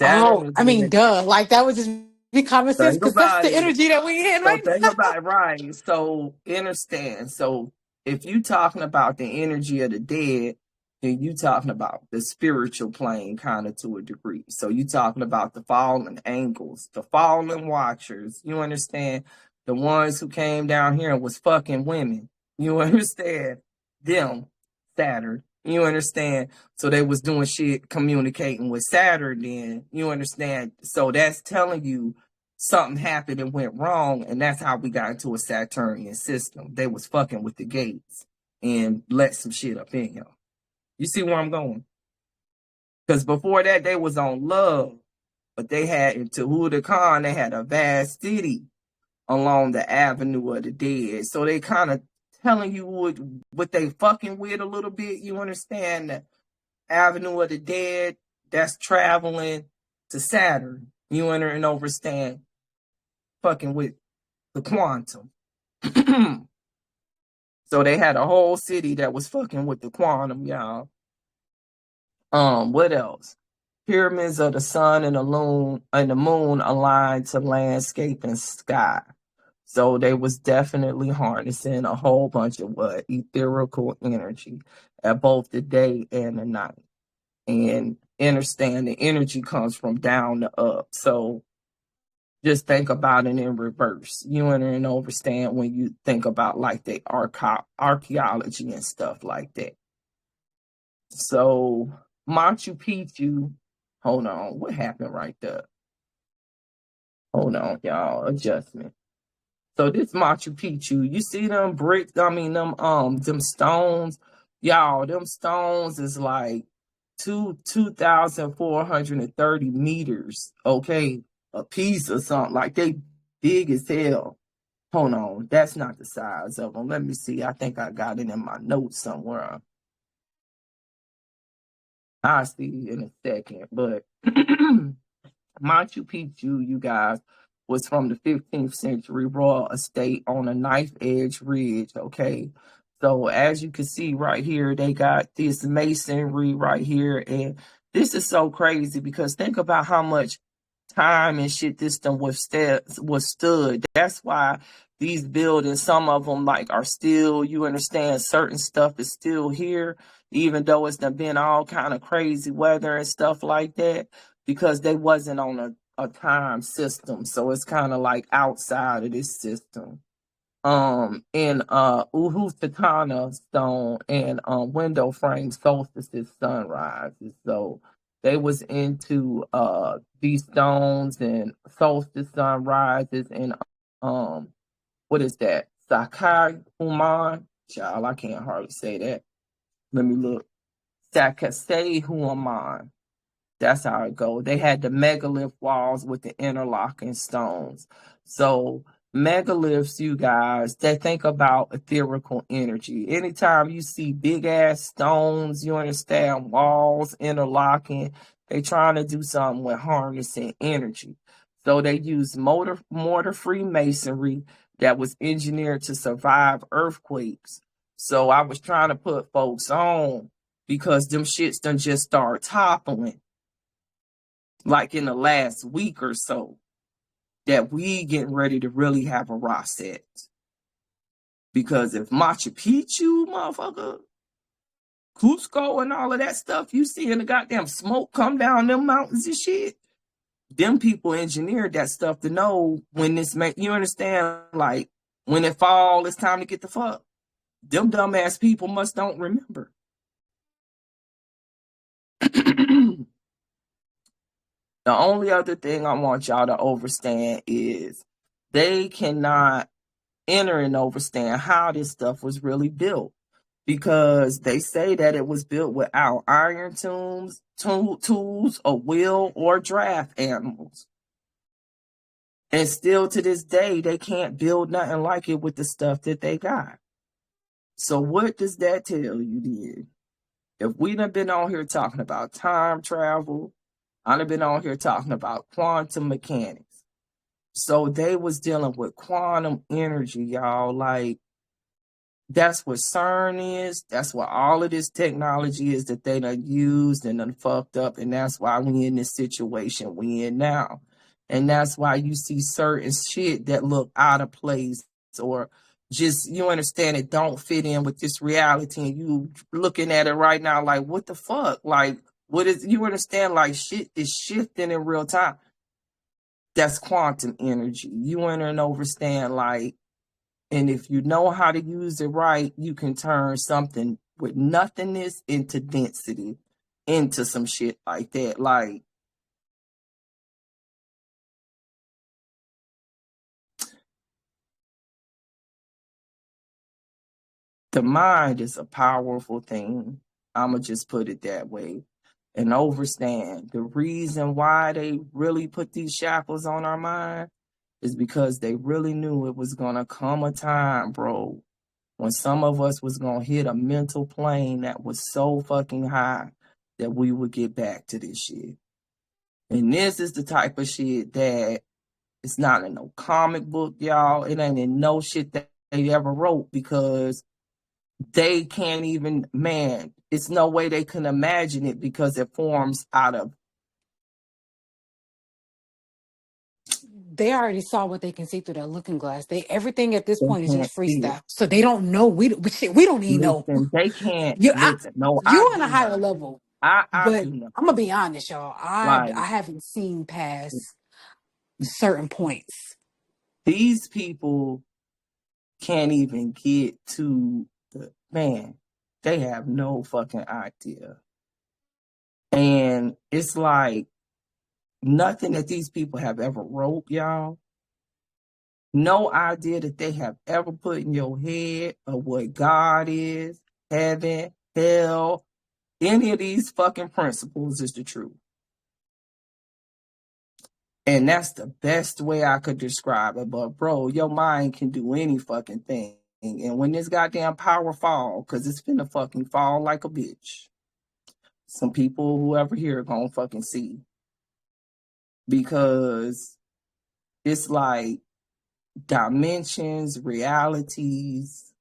Oh, Saturn is I mean, duh. Like that would just be common sense think because that's about the it. energy that we in So right think now. about it, right. So understand. So if you talking about the energy of the dead, then you talking about the spiritual plane kind of to a degree. So you talking about the fallen angels, the fallen watchers. You understand? The ones who came down here and was fucking women. You understand? Them, Saturn. You understand? So they was doing shit communicating with Saturn then. You understand? So that's telling you something happened and went wrong, and that's how we got into a Saturnian system. They was fucking with the gates and let some shit up in here. You see where I'm going? Because before that, they was on love, but they had in Tehuta Khan, they had a vast city along the Avenue of the Dead. So they kind of telling you what they fucking with a little bit. You understand? The Avenue of the Dead, that's traveling to Saturn. You understand? Fucking with the quantum. So they had a whole city that was fucking with the quantum, y'all. What else? Pyramids of the sun and the moon aligned to landscape and sky. So they was definitely harnessing a whole bunch of etherical energy at both the day and the night. And understand the energy comes from down to up. So just think about it in reverse. You understand when you think about like the archaeology and stuff like that. So Machu Picchu, hold on, what happened right there? Hold on, y'all, adjustment. So this Machu Picchu, you see them bricks, them stones, y'all, them stones is like 2,430 meters, okay, a piece or something, like they big as hell. Hold on, that's not the size of them. Let me see, I think I got it in my notes somewhere. I'll see in a second, but Machu Picchu, you guys, was from the 15th century royal estate on a knife edge ridge, okay? So as you can see right here, they got this masonry right here, and this is so crazy because think about how much time and shit this done withstood. That's why these buildings, some of them like are still, you understand, certain stuff is still here, even though it's done been all kind of crazy weather and stuff like that, because they wasn't on a time system. So it's kind of like outside of this system. In Uhutatana stone and window frame solstices sunrises. So they was into these stones and solstice sunrises and what is that? Sakai Human. Child, I can't hardly say that. Let me look. Sakase Human. That's how it goes. They had the megalith walls with the interlocking stones. So megaliths, you guys, they think about etherical energy. Anytime you see big ass stones, you understand, walls interlocking, they trying to do something with harnessing energy. So they use mortar-free masonry that was engineered to survive earthquakes. So I was trying to put folks on because them shits done just start toppling like in the last week or so, that we getting ready to really have a reset. Because if Machu Picchu, motherfucker, Cusco and all of that stuff, you seeing the goddamn smoke come down them mountains and shit, them people engineered that stuff to know when this, you understand, like, when it fall, it's time to get the fuck. Them dumbass people must don't remember. The only other thing I want y'all to understand is they cannot enter and understand how this stuff was really built, because they say that it was built without iron tools, a wheel, or draft animals. And still to this day, they can't build nothing like it with the stuff that they got. So what does that tell you then? If we done been on here talking about time travel, I've been on here talking about quantum mechanics. So they was dealing with quantum energy, y'all. Like, that's what CERN is. That's what all of this technology is that they done used and done fucked up. And that's why we in this situation we in now. And that's why you see certain shit that look out of place or just, you understand, it don't fit in with this reality. And you looking at it right now like, what the fuck? Like, what is, you understand, like, shit is shifting in real time. That's quantum energy. You understand, like, and if you know how to use it right, you can turn something with nothingness into density, into some shit like that. Like, the mind is a powerful thing. I'ma just put it that way. And understand the reason why they really put these shackles on our mind is because they really knew it was gonna come a time, bro, when some of us was gonna hit a mental plane that was so fucking high that we would get back to this shit. And this is the type of shit that it's not in no comic book, y'all. It ain't in no shit that they ever wrote, because they can't even, man, it's no way they can imagine it, because it forms out of. They already saw what they can see through that looking glass. Everything at this They point is can't just see it. freestyle. So they don't know. We don't even know. Listen, they can't You listen. No, I you on a do higher know. level, I but do know. I'm gonna be honest, y'all. I Like, haven't seen past certain points. these people can't even get to the, man, they have no fucking idea. And it's like nothing that these people have ever wrote, y'all. No idea that they have ever put in your head of what God is, heaven, hell, any of these fucking principles is the truth. And that's the best way I could describe it. But bro, your mind can do any fucking thing. And when this goddamn power fall, because it's finna fucking fall like a bitch, some people, whoever here, gonna fucking see. Because it's like dimensions, realities,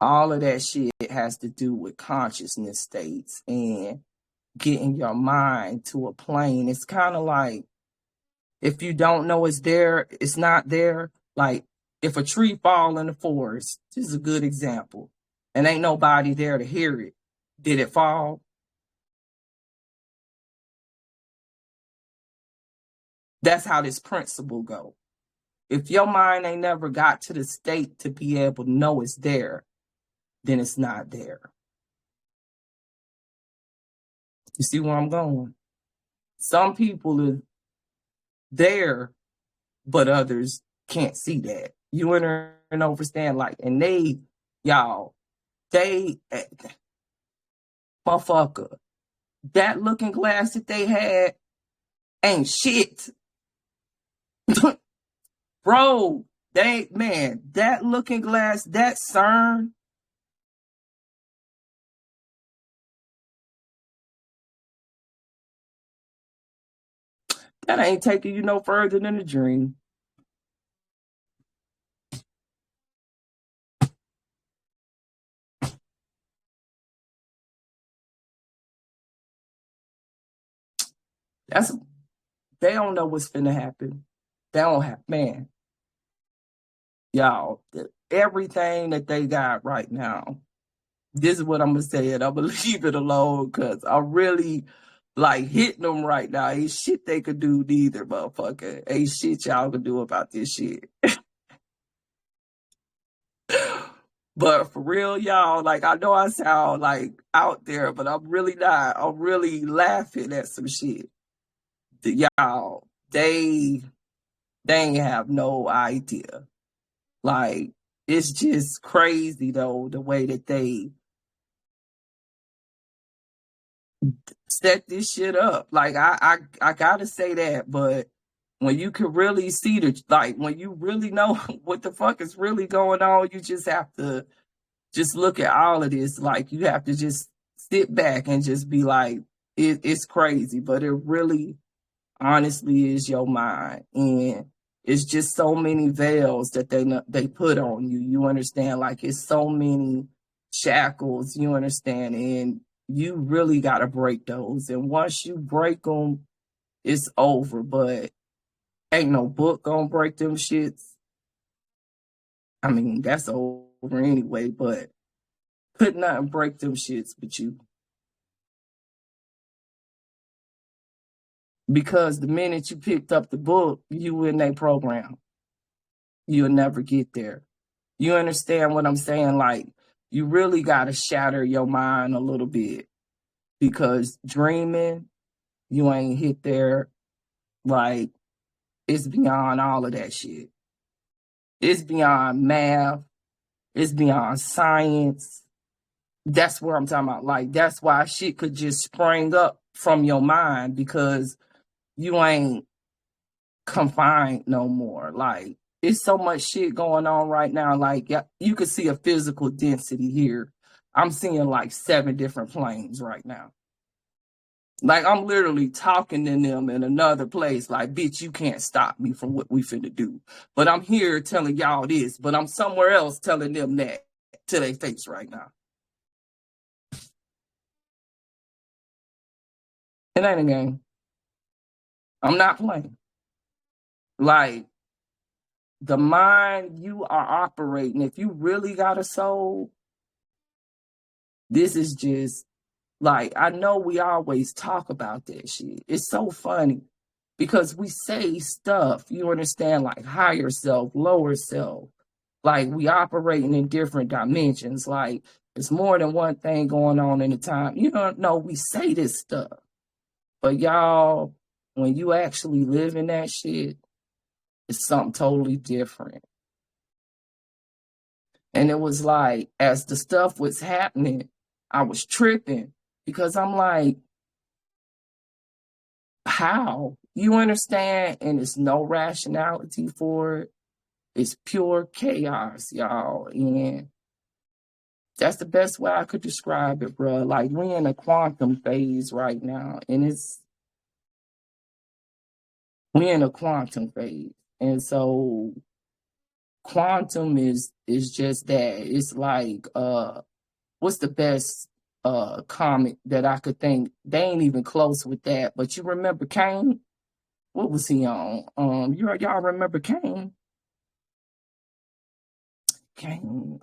all of that shit has to do with consciousness states and getting your mind to a plane. It's kind of like, if you don't know it's there, it's not there. Like, if a tree fall in the forest, this is a good example, and ain't nobody there to hear it. Did it fall? That's how this principle go. If your mind ain't never got to the state to be able to know it's there, then it's not there. You see where I'm going? Some people are there, but others can't see that. You understand? Like, and they, y'all, they, motherfucker, that looking glass that they had ain't shit. Bro, that looking glass, that CERN, that ain't taking you no further than a dream. They don't know what's finna happen. They don't have, man, y'all, everything that they got right now, this is what I'm gonna say, and I'm gonna leave it alone, because I'm really like hitting them right now. Ain't shit they could do neither, motherfucker. Ain't shit y'all can do about this shit. But for real, y'all, like, I know I sound like out there, but I'm really not. I'm really laughing at some shit. Y'all, they ain't have no idea. Like, it's just crazy though, the way that they set this shit up. Like, I gotta say that, but when you can really see when you really know what the fuck is really going on, you just have to just look at all of this. Like, you have to just sit back and just be like, it's crazy, but it really honestly is your mind. And it's just so many veils that they put on you. You understand? Like, it's so many shackles, you understand? And you really got to break those. And once you break them, it's over. But ain't no book gonna break them shits. I mean, that's over anyway, but could not break them shits but you. Because the minute you picked up the book, you in that program. You'll never get there. You understand what I'm saying? Like, you really got to shatter your mind a little bit, because dreaming, you ain't hit there. Like, it's beyond all of that shit. It's beyond math. It's beyond science. That's what I'm talking about. Like, that's why shit could just spring up from your mind, because you ain't confined no more. Like, it's so much shit going on right now. Like, you could see a physical density here. I'm seeing like 7 different planes right now. Like, I'm literally talking to them in another place. Like, bitch, you can't stop me from what we finna do. But I'm here telling y'all this, but I'm somewhere else telling them that to their face right now. It ain't a game. I'm not playing. Like, the mind you are operating, if you really got a soul, this is just, like, I know we always talk about that shit. It's so funny because we say stuff, you understand, like higher self, lower self. Like, we operating in different dimensions. Like, it's more than one thing going on in a time. You don't know, we say this stuff. But y'all, when you actually live in that shit, it's something totally different. And it was like, as the stuff was happening, I was tripping, because I'm like, how? You understand? And there's no rationality for it. It's pure chaos, y'all. And that's the best way I could describe it, bro. Like, we're in a quantum phase right now. And we're in a quantum phase. And so quantum is just that. It's like, what's the best comic that I could think? They ain't even close with that. But you remember Kane? What was he on? Y'all remember Kane? Kane,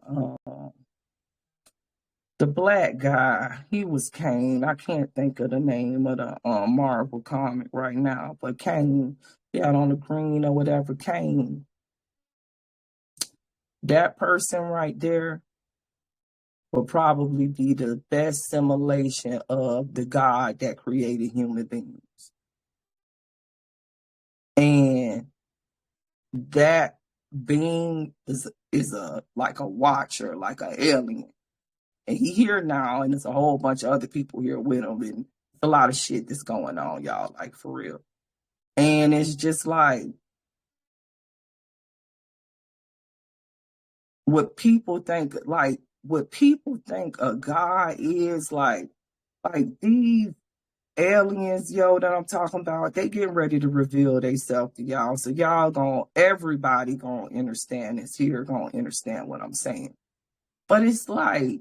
the black guy. He was Kane. I can't think of the name of the Marvel comic right now, but Kane, out on the green or whatever. Kane. That person right there will probably be the best simulation of the God that created human beings. And that being is a like a watcher, like an alien. And he here now, and there's a whole bunch of other people here with him, and a lot of shit that's going on, y'all, like, for real. And it's just like, what people think a God is, like these aliens, yo, that I'm talking about, they getting ready to reveal themselves to y'all. So y'all everybody gonna understand this here, gonna understand what I'm saying. But it's like,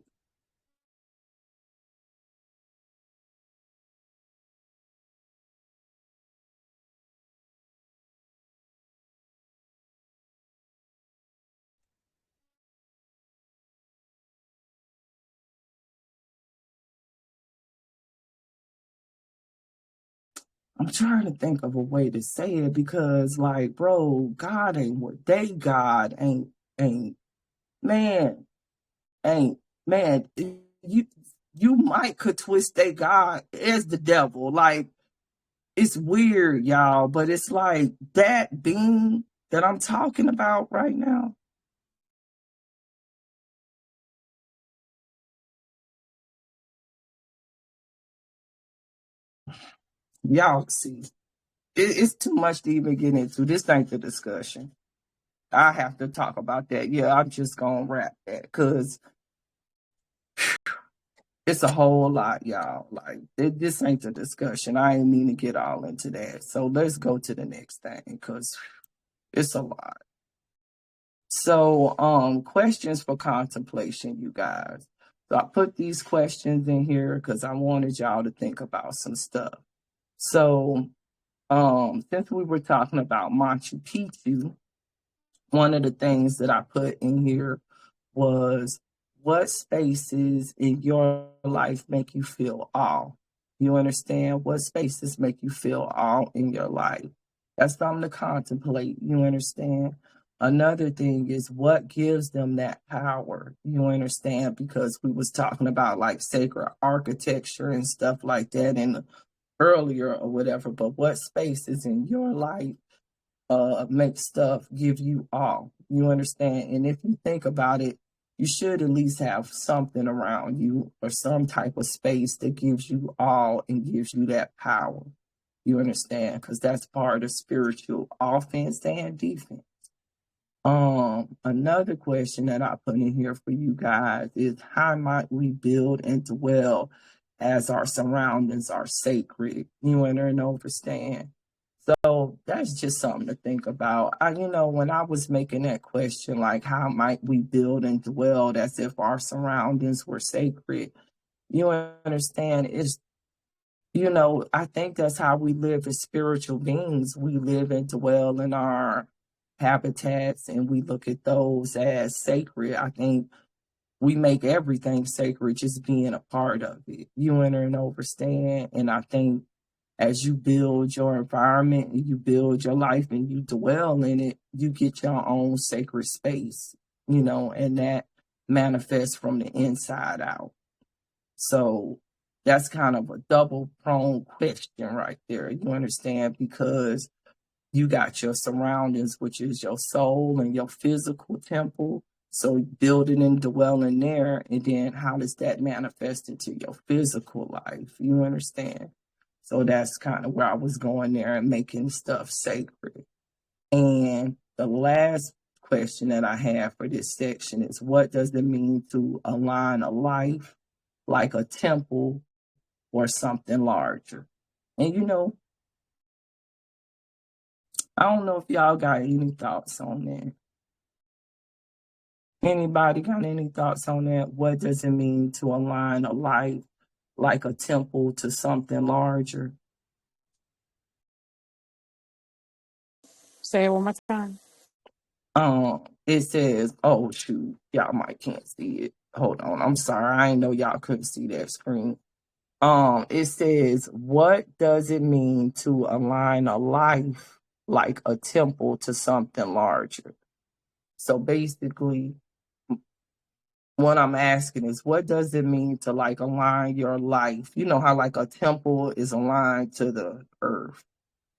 I'm trying to think of a way to say it, because, like, bro, God ain't what they God ain't man, you might could twist they God as the devil. Like, it's weird, y'all, but it's like that being that I'm talking about right now. Y'all see, it's too much to even get into. This ain't the discussion. I have to talk about that. Yeah, I'm just gonna wrap that, because it's a whole lot, y'all. Like, this ain't the discussion. I ain't mean to get all into that. So let's go to the next thing, because it's a lot. So, questions for contemplation, you guys. So I put these questions in here because I wanted y'all to think about some stuff. So, since we were talking about Machu Picchu, one of the things that I put in here was, what spaces in your life make you feel awe? You understand? What spaces make you feel awe in your life? That's something to contemplate. You understand? another thing is what gives them that power. You understand? Because we was talking about like sacred architecture and stuff like that in earlier or whatever, but what spaces in your life make stuff give you all? You understand? And if you think about it, you should at least have something around you or some type of space that gives you all and gives you that power. You understand? Because that's part of spiritual offense and defense. Another question that I put in here for you guys is how might we build and dwell as our surroundings are sacred? You understand? So that's just something to think about. When I was making that question, like how might we build and dwell as if our surroundings were sacred? You understand? I think that's how we live as spiritual beings. We live and dwell in our habitats and we look at those as sacred. I think we make everything sacred just being a part of it. You understand? And I think as you build your environment and you build your life and you dwell in it, you get your own sacred space, and that manifests from the inside out. So that's kind of a double-pronged question right there. You understand? Because you got your surroundings, which is your soul and your physical temple. So building and dwelling there, and then how does that manifest into your physical life? You understand? So that's kind of where I was going there and making stuff sacred. And the last question that I have for this section is, what does it mean to align a life like a temple or something larger? And I don't know if y'all got any thoughts on that. Anybody got any thoughts on that? What does it mean to align a life like a temple to something larger? Say it one more time. It says, oh shoot, y'all might can't see it. Hold on, I'm sorry. I didn't know y'all couldn't see that screen. It says, what does it mean to align a life like a temple to something larger? So basically, what I'm asking is, what does it mean to like align your life? You know how like a temple is aligned to the earth.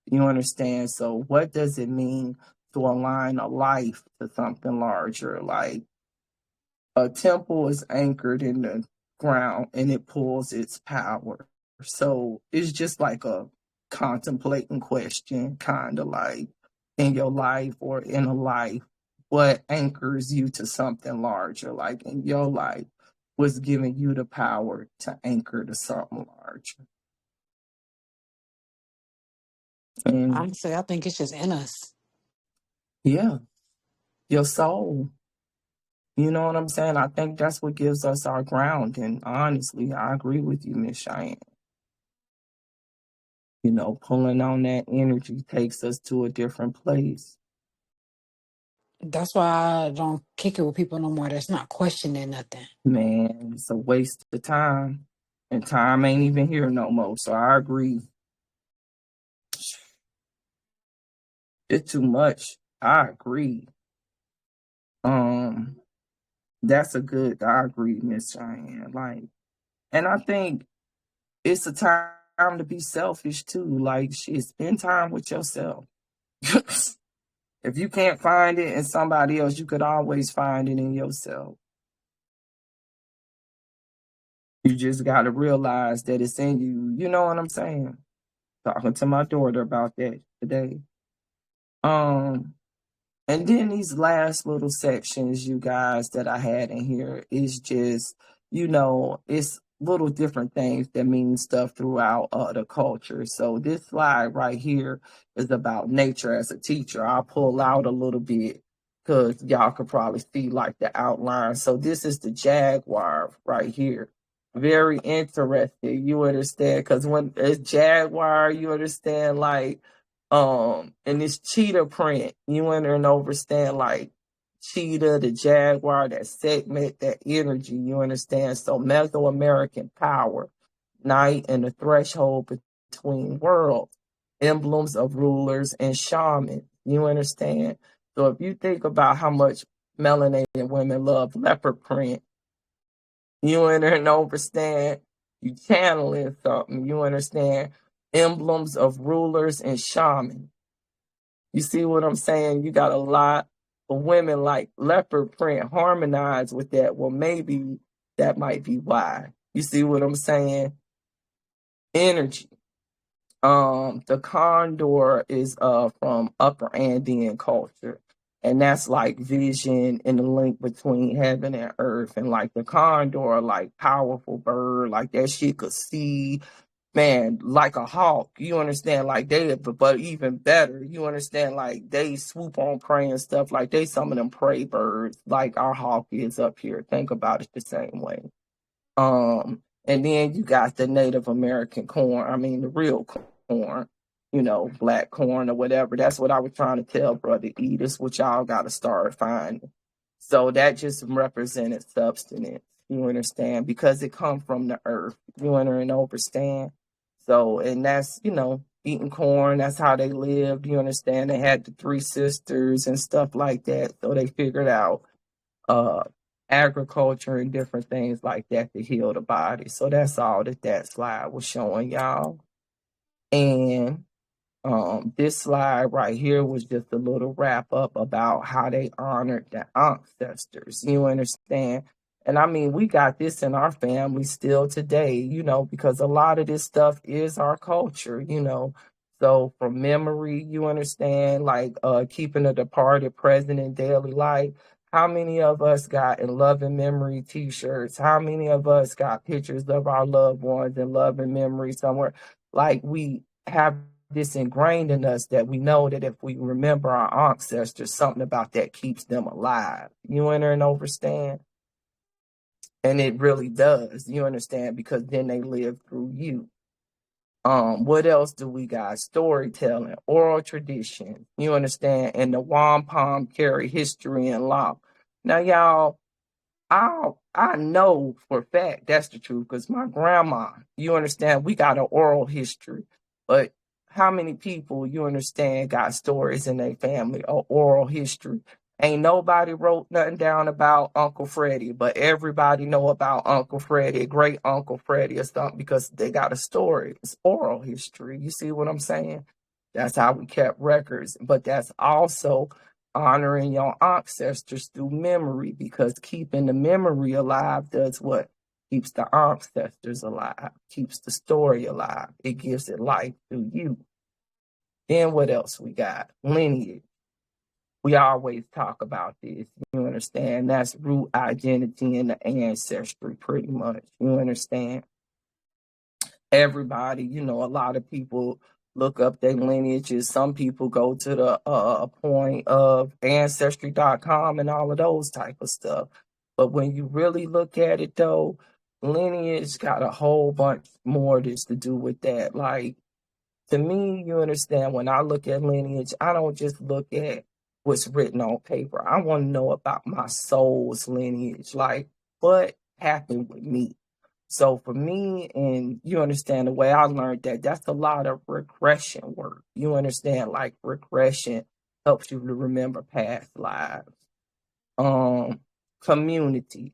You understand? So what does it mean to align a life to something larger? Like a temple is anchored in the ground and it pulls its power. So it's just like a contemplating question, kind of like in your life or in a life, what anchors you to something larger? Like in your life, what's giving you the power to anchor to something larger? And Honestly, I think it's just in us. yeah, your soul. You know what I'm saying? I think that's what gives us our ground. And honestly, I agree with you, Miss Cheyenne. Pulling on that energy takes us to a different place. That's why I don't kick it with people no more. That's not questioning nothing. Man, it's a waste of time. And time ain't even here no more. So I agree. It's too much. I agree. That's a good, I agree, Miss Cheyenne. Like, and I think it's a time to be selfish too. Like, shit, spend time with yourself. If you can't find it in somebody else, you could always find it in yourself. You just got to realize that it's in you. You know what I'm saying? Talking to my daughter about that today. And then these last little sections, you guys, that I had in here is just, it's little different things that mean stuff throughout the culture. So this slide right here is about nature as a teacher. I'll pull out a little bit because y'all could probably see like the outline. So this is the jaguar right here. Very interesting. You understand? Because when it's jaguar, you understand like, and this cheetah print, you understand like cheetah, the jaguar, that segment, that energy, you understand? So Mesoamerican power, night and the threshold between worlds, emblems of rulers and shamans, you understand? So if you think about how much melanated women love leopard print, you understand, you channeling something, you understand emblems of rulers and shamans. You see what I'm saying? You got a lot of women like leopard print harmonized with that. Well, maybe that might be why. You see what I'm saying? Energy. The condor is from Upper Andean culture. And that's like vision and the link between heaven and earth. And like the condor, like powerful bird, like that shit could see, man, like a hawk. You understand? Like they, but even better, you understand? Like they swoop on prey and stuff. Like they some of them prey birds, like our hawk is up here. Think about it the same way. And then you got the Native American corn. I mean, the real corn, black corn or whatever. That's what I was trying to tell Brother E. This what y'all got to start finding. So that just represented substance. You understand? Because it come from the earth. You understand? So, and that's, eating corn. That's how they lived. You understand? They had the 3 sisters and stuff like that. So they figured out agriculture and different things like that to heal the body. So that's all that slide was showing y'all. And this slide right here was just a little wrap up about how they honored the ancestors. You understand? And I mean, we got this in our family still today, because a lot of this stuff is our culture, So from memory, you understand, like keeping a departed present in daily life. How many of us got in love and memory t-shirts? How many of us got pictures of our loved ones in love and memory somewhere? Like we have this ingrained in us that we know that if we remember our ancestors, something about that keeps them alive. You understand? And it really does. You understand? Because then they live through you. What else do we got? Storytelling, oral tradition, you understand, and the wampum carry history and law. Now, y'all, I know for a fact that's the truth because my grandma, you understand, we got an oral history, but how many people, you understand, got stories in their family or oral history? Ain't nobody wrote nothing down about Uncle Freddie, but everybody know about Uncle Freddie, great Uncle Freddie or something because they got a story. It's oral history. You see what I'm saying? That's how we kept records. But that's also honoring your ancestors through memory because keeping the memory alive does what? Keeps the ancestors alive, keeps the story alive. It gives it life through you. Then what else we got? Lineage. We always talk about this. You understand? That's root identity and the ancestry, pretty much. You understand? Everybody, a lot of people look up their lineages. Some people go to the point of ancestry.com and all of those type of stuff. But when you really look at it, though, lineage got a whole bunch more just to do with that. Like, to me, you understand, when I look at lineage, I don't just look at what's written on paper. I want to know about my soul's lineage, like what happened with me. So for me, and you understand the way I learned that's a lot of regression work. You understand, like regression helps you to remember past lives. Community,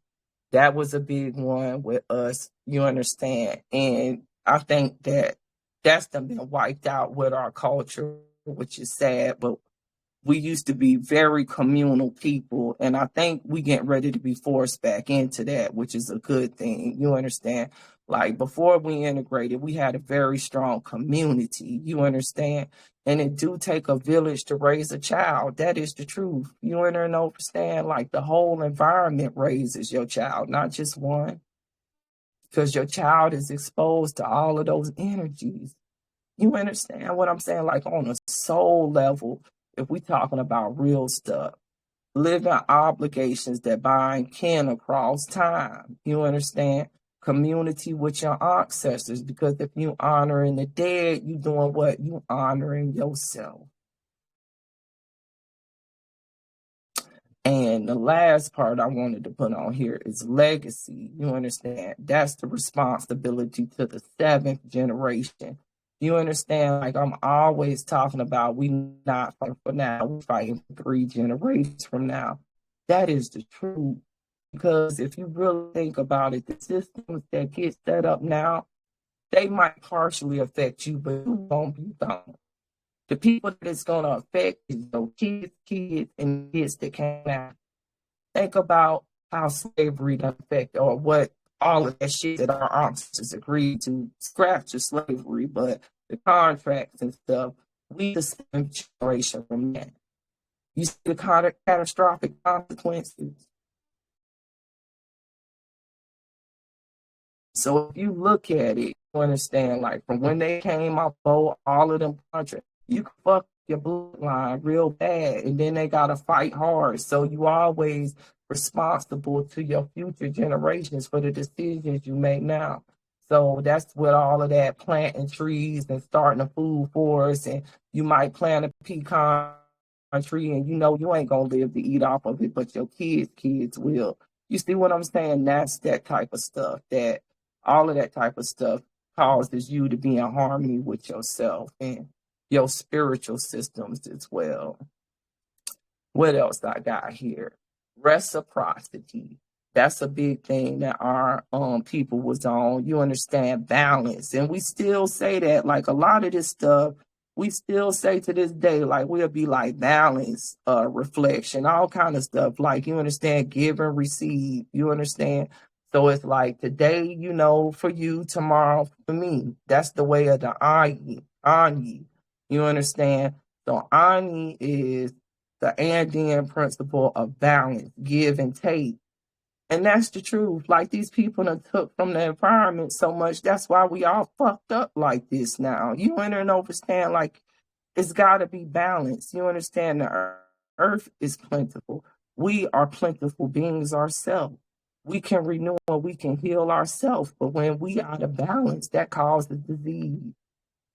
that was a big one with us. You understand, and I think that's been wiped out with our culture, which is sad, but we used to be very communal people, and I think we getting ready to be forced back into that, which is a good thing. You understand? Like before we integrated, we had a very strong community. You understand? And it do take a village to raise a child. That is the truth. You understand? Like the whole environment raises your child, not just one, because your child is exposed to all of those energies. You understand what I'm saying? Like on a soul level, if we talking about real stuff, living obligations that bind kin across time. You understand? Community with your ancestors, because if you honoring the dead, you doing what? You honoring yourself. And the last part I wanted to put on here is legacy. You understand? That's the responsibility to the 7th generation. You understand? Like I'm always talking about we not fighting for now, we're fighting for 3 generations from now. That is the truth. Because if you really think about it, the systems that get set up now, they might partially affect you, but you won't be gone. The people that it's gonna affect is your kids, and kids that came out. Think about how slavery done affect, or what all of that shit that our ancestors agreed to scrap to slavery, but the contracts and stuff, we the same generation from that. You see the catastrophic consequences. So if you look at it, you understand, like from when they came off all of them contracts, you can fuck your bloodline real bad, and then they gotta fight hard. So you always responsible to your future generations for the decisions you make now. So that's what all of that planting trees and starting a food forest, and you might plant a pecan tree, and you know you ain't gonna live to eat off of it, but your kids will. You see what I'm saying? That's that type of stuff, that all of that type of stuff causes you to be in harmony with yourself and your spiritual systems as well. What else I got here? Reciprocity. That's a big thing that our people was on. You understand, balance. And we still say that, like a lot of this stuff, we still say to this day, like we'll be like balance, reflection, all kind of stuff. Like, you understand, give and receive. You understand? So it's like today, you know, for you, tomorrow for me. That's the way of the Anyi. You understand? So Anyi is the Andean principle of balance, give and take. And that's the truth. Like these people that took from the environment so much, that's why we all fucked up like this now. You enter and understand, like, it's got to be balanced. You understand, the earth is plentiful. We are plentiful beings ourselves. We can renew and we can heal ourselves. But when we out of balance, that causes disease.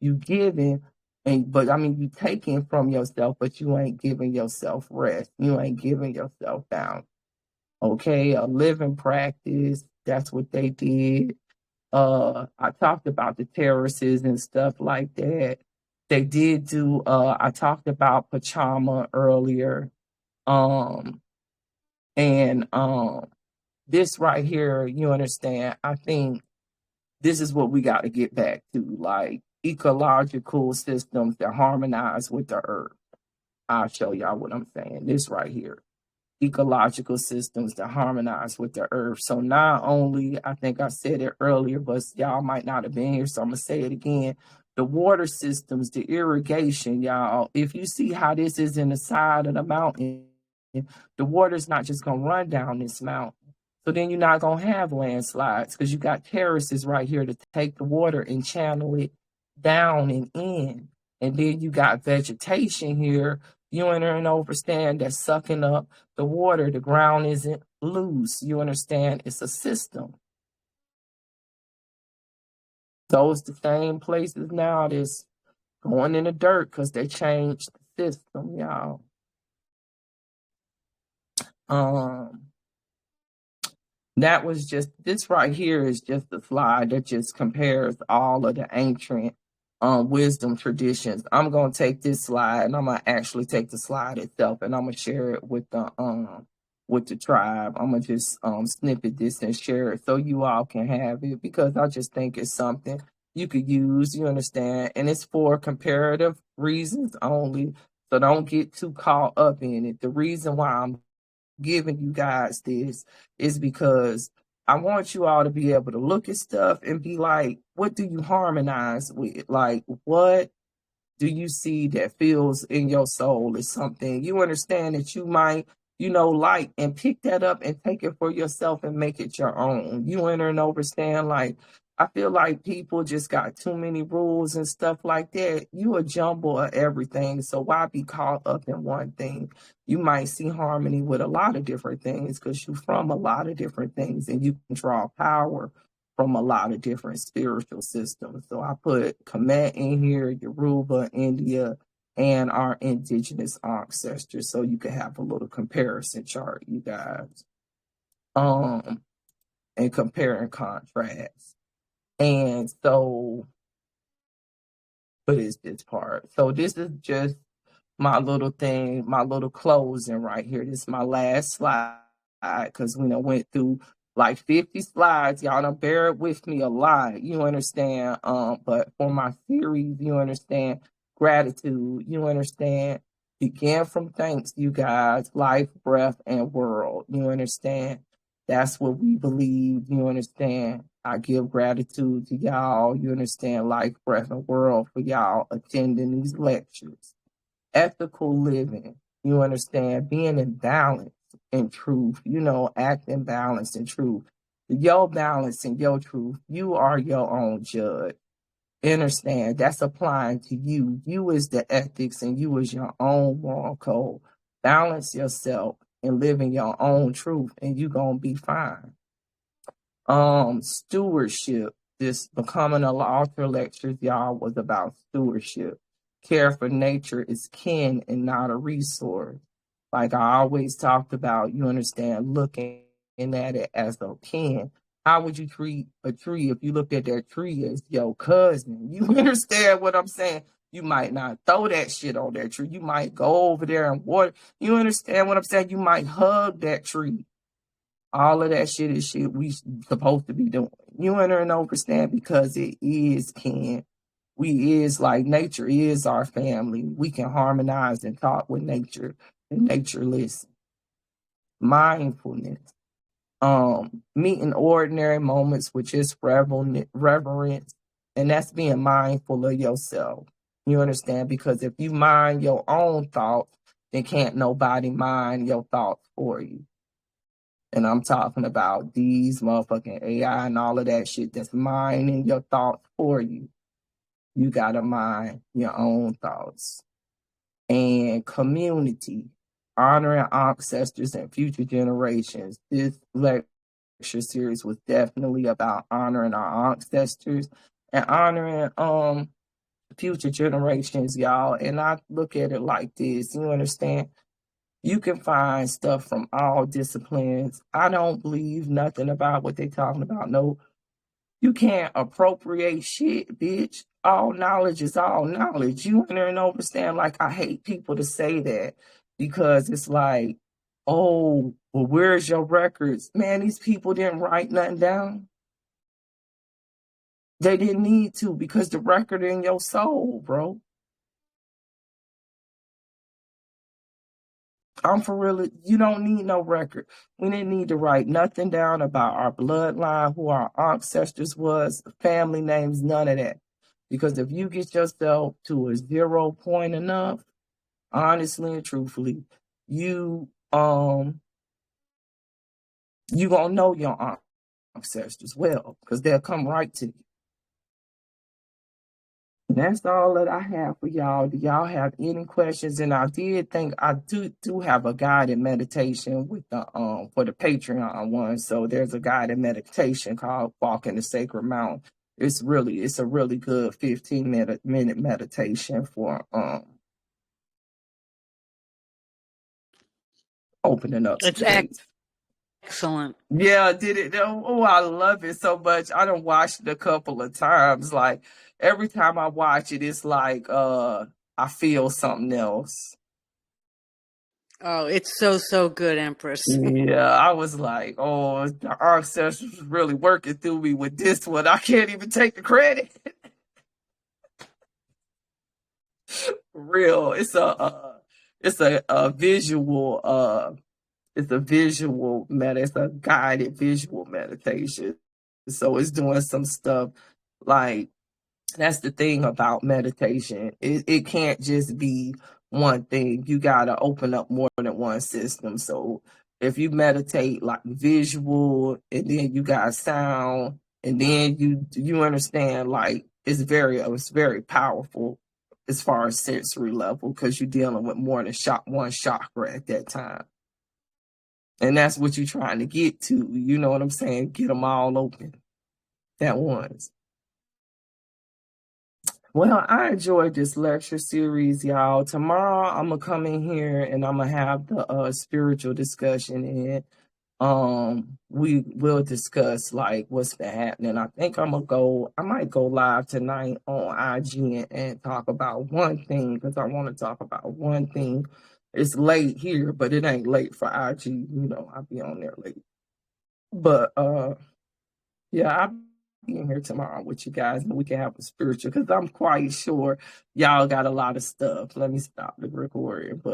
You giving, but I mean, you taking from yourself, but you ain't giving yourself rest. You ain't giving yourself balance. Okay, a living practice. That's what they did. I talked about the terraces and stuff like that. They did do. I talked about Pachama earlier. And this right here, you understand. I think this is what we got to get back to, like ecological systems that harmonize with the earth. I'll show y'all what I'm saying. This right here. Ecological systems that harmonize with the earth. So not only, I think I said it earlier, but y'all might not have been here, so I'm gonna say it again. The water systems, the irrigation, y'all, if you see how this is in the side of the mountain, the water's not just gonna run down this mountain. So then you're not gonna have landslides because you got terraces right here to take the water and channel it down and in. And then you got vegetation here. You enter and understand that's sucking up the water. The ground isn't loose. You understand? It's a system. Those the same places now that's going in the dirt because they changed the system, y'all. That was just, this right here is just a slide that just compares all of the ancient wisdom traditions. I'm gonna take this slide and I'm gonna actually take the slide itself and I'm gonna share it with the tribe. I'm gonna just snippet this and share it so you all can have it, because I just think it's something you could use, you understand, and it's for comparative reasons only. So don't get too caught up in it. The reason why I'm giving you guys this is because I want you all to be able to look at stuff and be like, what do you harmonize with? Like, what do you see that feels in your soul is something you understand that you might, like, and pick that up and take it for yourself and make it your own. You enter and understand, like, I feel like people just got too many rules and stuff like that. You a jumble of everything. So why be caught up in one thing? You might see harmony with a lot of different things because you're from a lot of different things and you can draw power from a lot of different spiritual systems. So I put Kemet in here, Yoruba, India, and our indigenous ancestors. So you can have a little comparison chart, you guys. And compare and contrast. And so but it's this part. So this is just my little thing, my little closing right here. This is my last slide because we done went through like 50 slides. Y'all done bear it with me a lot. You understand? But for my series, you understand gratitude. You understand? Begin from thanks, you guys. Life, breath, and world. You understand? That's what we believe. You understand? I give gratitude to y'all. You understand? Life, breath, and world for y'all attending these lectures. Ethical living, you understand, being in balance and truth, act in balance and truth. Your balance and your truth, you are your own judge. Understand, that's applying to you. You is the ethics and you is your own moral code. Balance yourself and live in your own truth and you gonna be fine. Stewardship. This Becoming an Author lectures, y'all, was about stewardship. Care for nature is kin and not a resource. Like I always talked about, you understand, looking at it as a kin. How would you treat a tree if you looked at that tree as your cousin? You understand what I'm saying? You might not throw that shit on that tree. You might go over there and water. You understand what I'm saying? You might hug that tree. All of that shit is shit we supposed to be doing. You understand because it is kin. We is like nature is our family. We can harmonize and talk with nature and nature listen. Mindfulness. Meeting ordinary moments, which is reverence, and that's being mindful of yourself. You understand? Because if you mind your own thoughts, then can't nobody mind your thoughts for you. And I'm talking about these motherfucking AI and all of that shit that's minding your thoughts for you. You gotta mind your own thoughts. And community, honoring ancestors and future generations. This lecture series was definitely about honoring our ancestors and honoring future generations, y'all. And I look at it like this, you understand? You can find stuff from all disciplines. I don't believe nothing about what they talking about. No, you can't appropriate shit, bitch. All knowledge is all knowledge. You understand? Like, I hate people to say that because it's like, oh, well, where's your records? Man, these people didn't write nothing down. They didn't need to because the record in your soul, bro. I'm for real. You don't need no record. We didn't need to write nothing down about our bloodline, who our ancestors was, family names, none of that. Because if you get yourself to a 0 point enough, honestly and truthfully, you gonna know your ancestors well, because they'll come right to you. That's all that I have for y'all. Do y'all have any questions? And I did think I do have a guided meditation with the for the Patreon one. So there's a guided meditation called Walking the Sacred Mountain. It's a really good 15-minute meditation for opening up space. Excellent. Yeah, did it? Oh, I love it so much. I done watched it a couple of times. Like every time I watch it, it's like I feel something else. Oh, it's so good, Empress. Yeah, I was like, oh, the ancestors was really working through me with this one. I can't even take the credit. Real, it's a visual it's a guided visual meditation. So it's doing some stuff like, that's the thing about meditation. It can't just be one thing. You got to open up more than one system. So if you meditate like visual and then you got sound and then you understand, like it's very powerful as far as sensory level because you're dealing with more than one chakra at that time. And that's what you're trying to get to. You know what I'm saying? Get them all open at once. Well, I enjoyed this lecture series, y'all. Tomorrow, I'm going to come in here and I'm going to have the spiritual discussion in. We will discuss like what's been happening. I think I might go live tonight on IG and talk about one thing, because I want to talk about one thing. It's late here, but it ain't late for IG. You know, I'll be on there late. But yeah, I'll be in here tomorrow with you guys, and we can have a spiritual, because I'm quite sure y'all got a lot of stuff. Let me stop the recording. But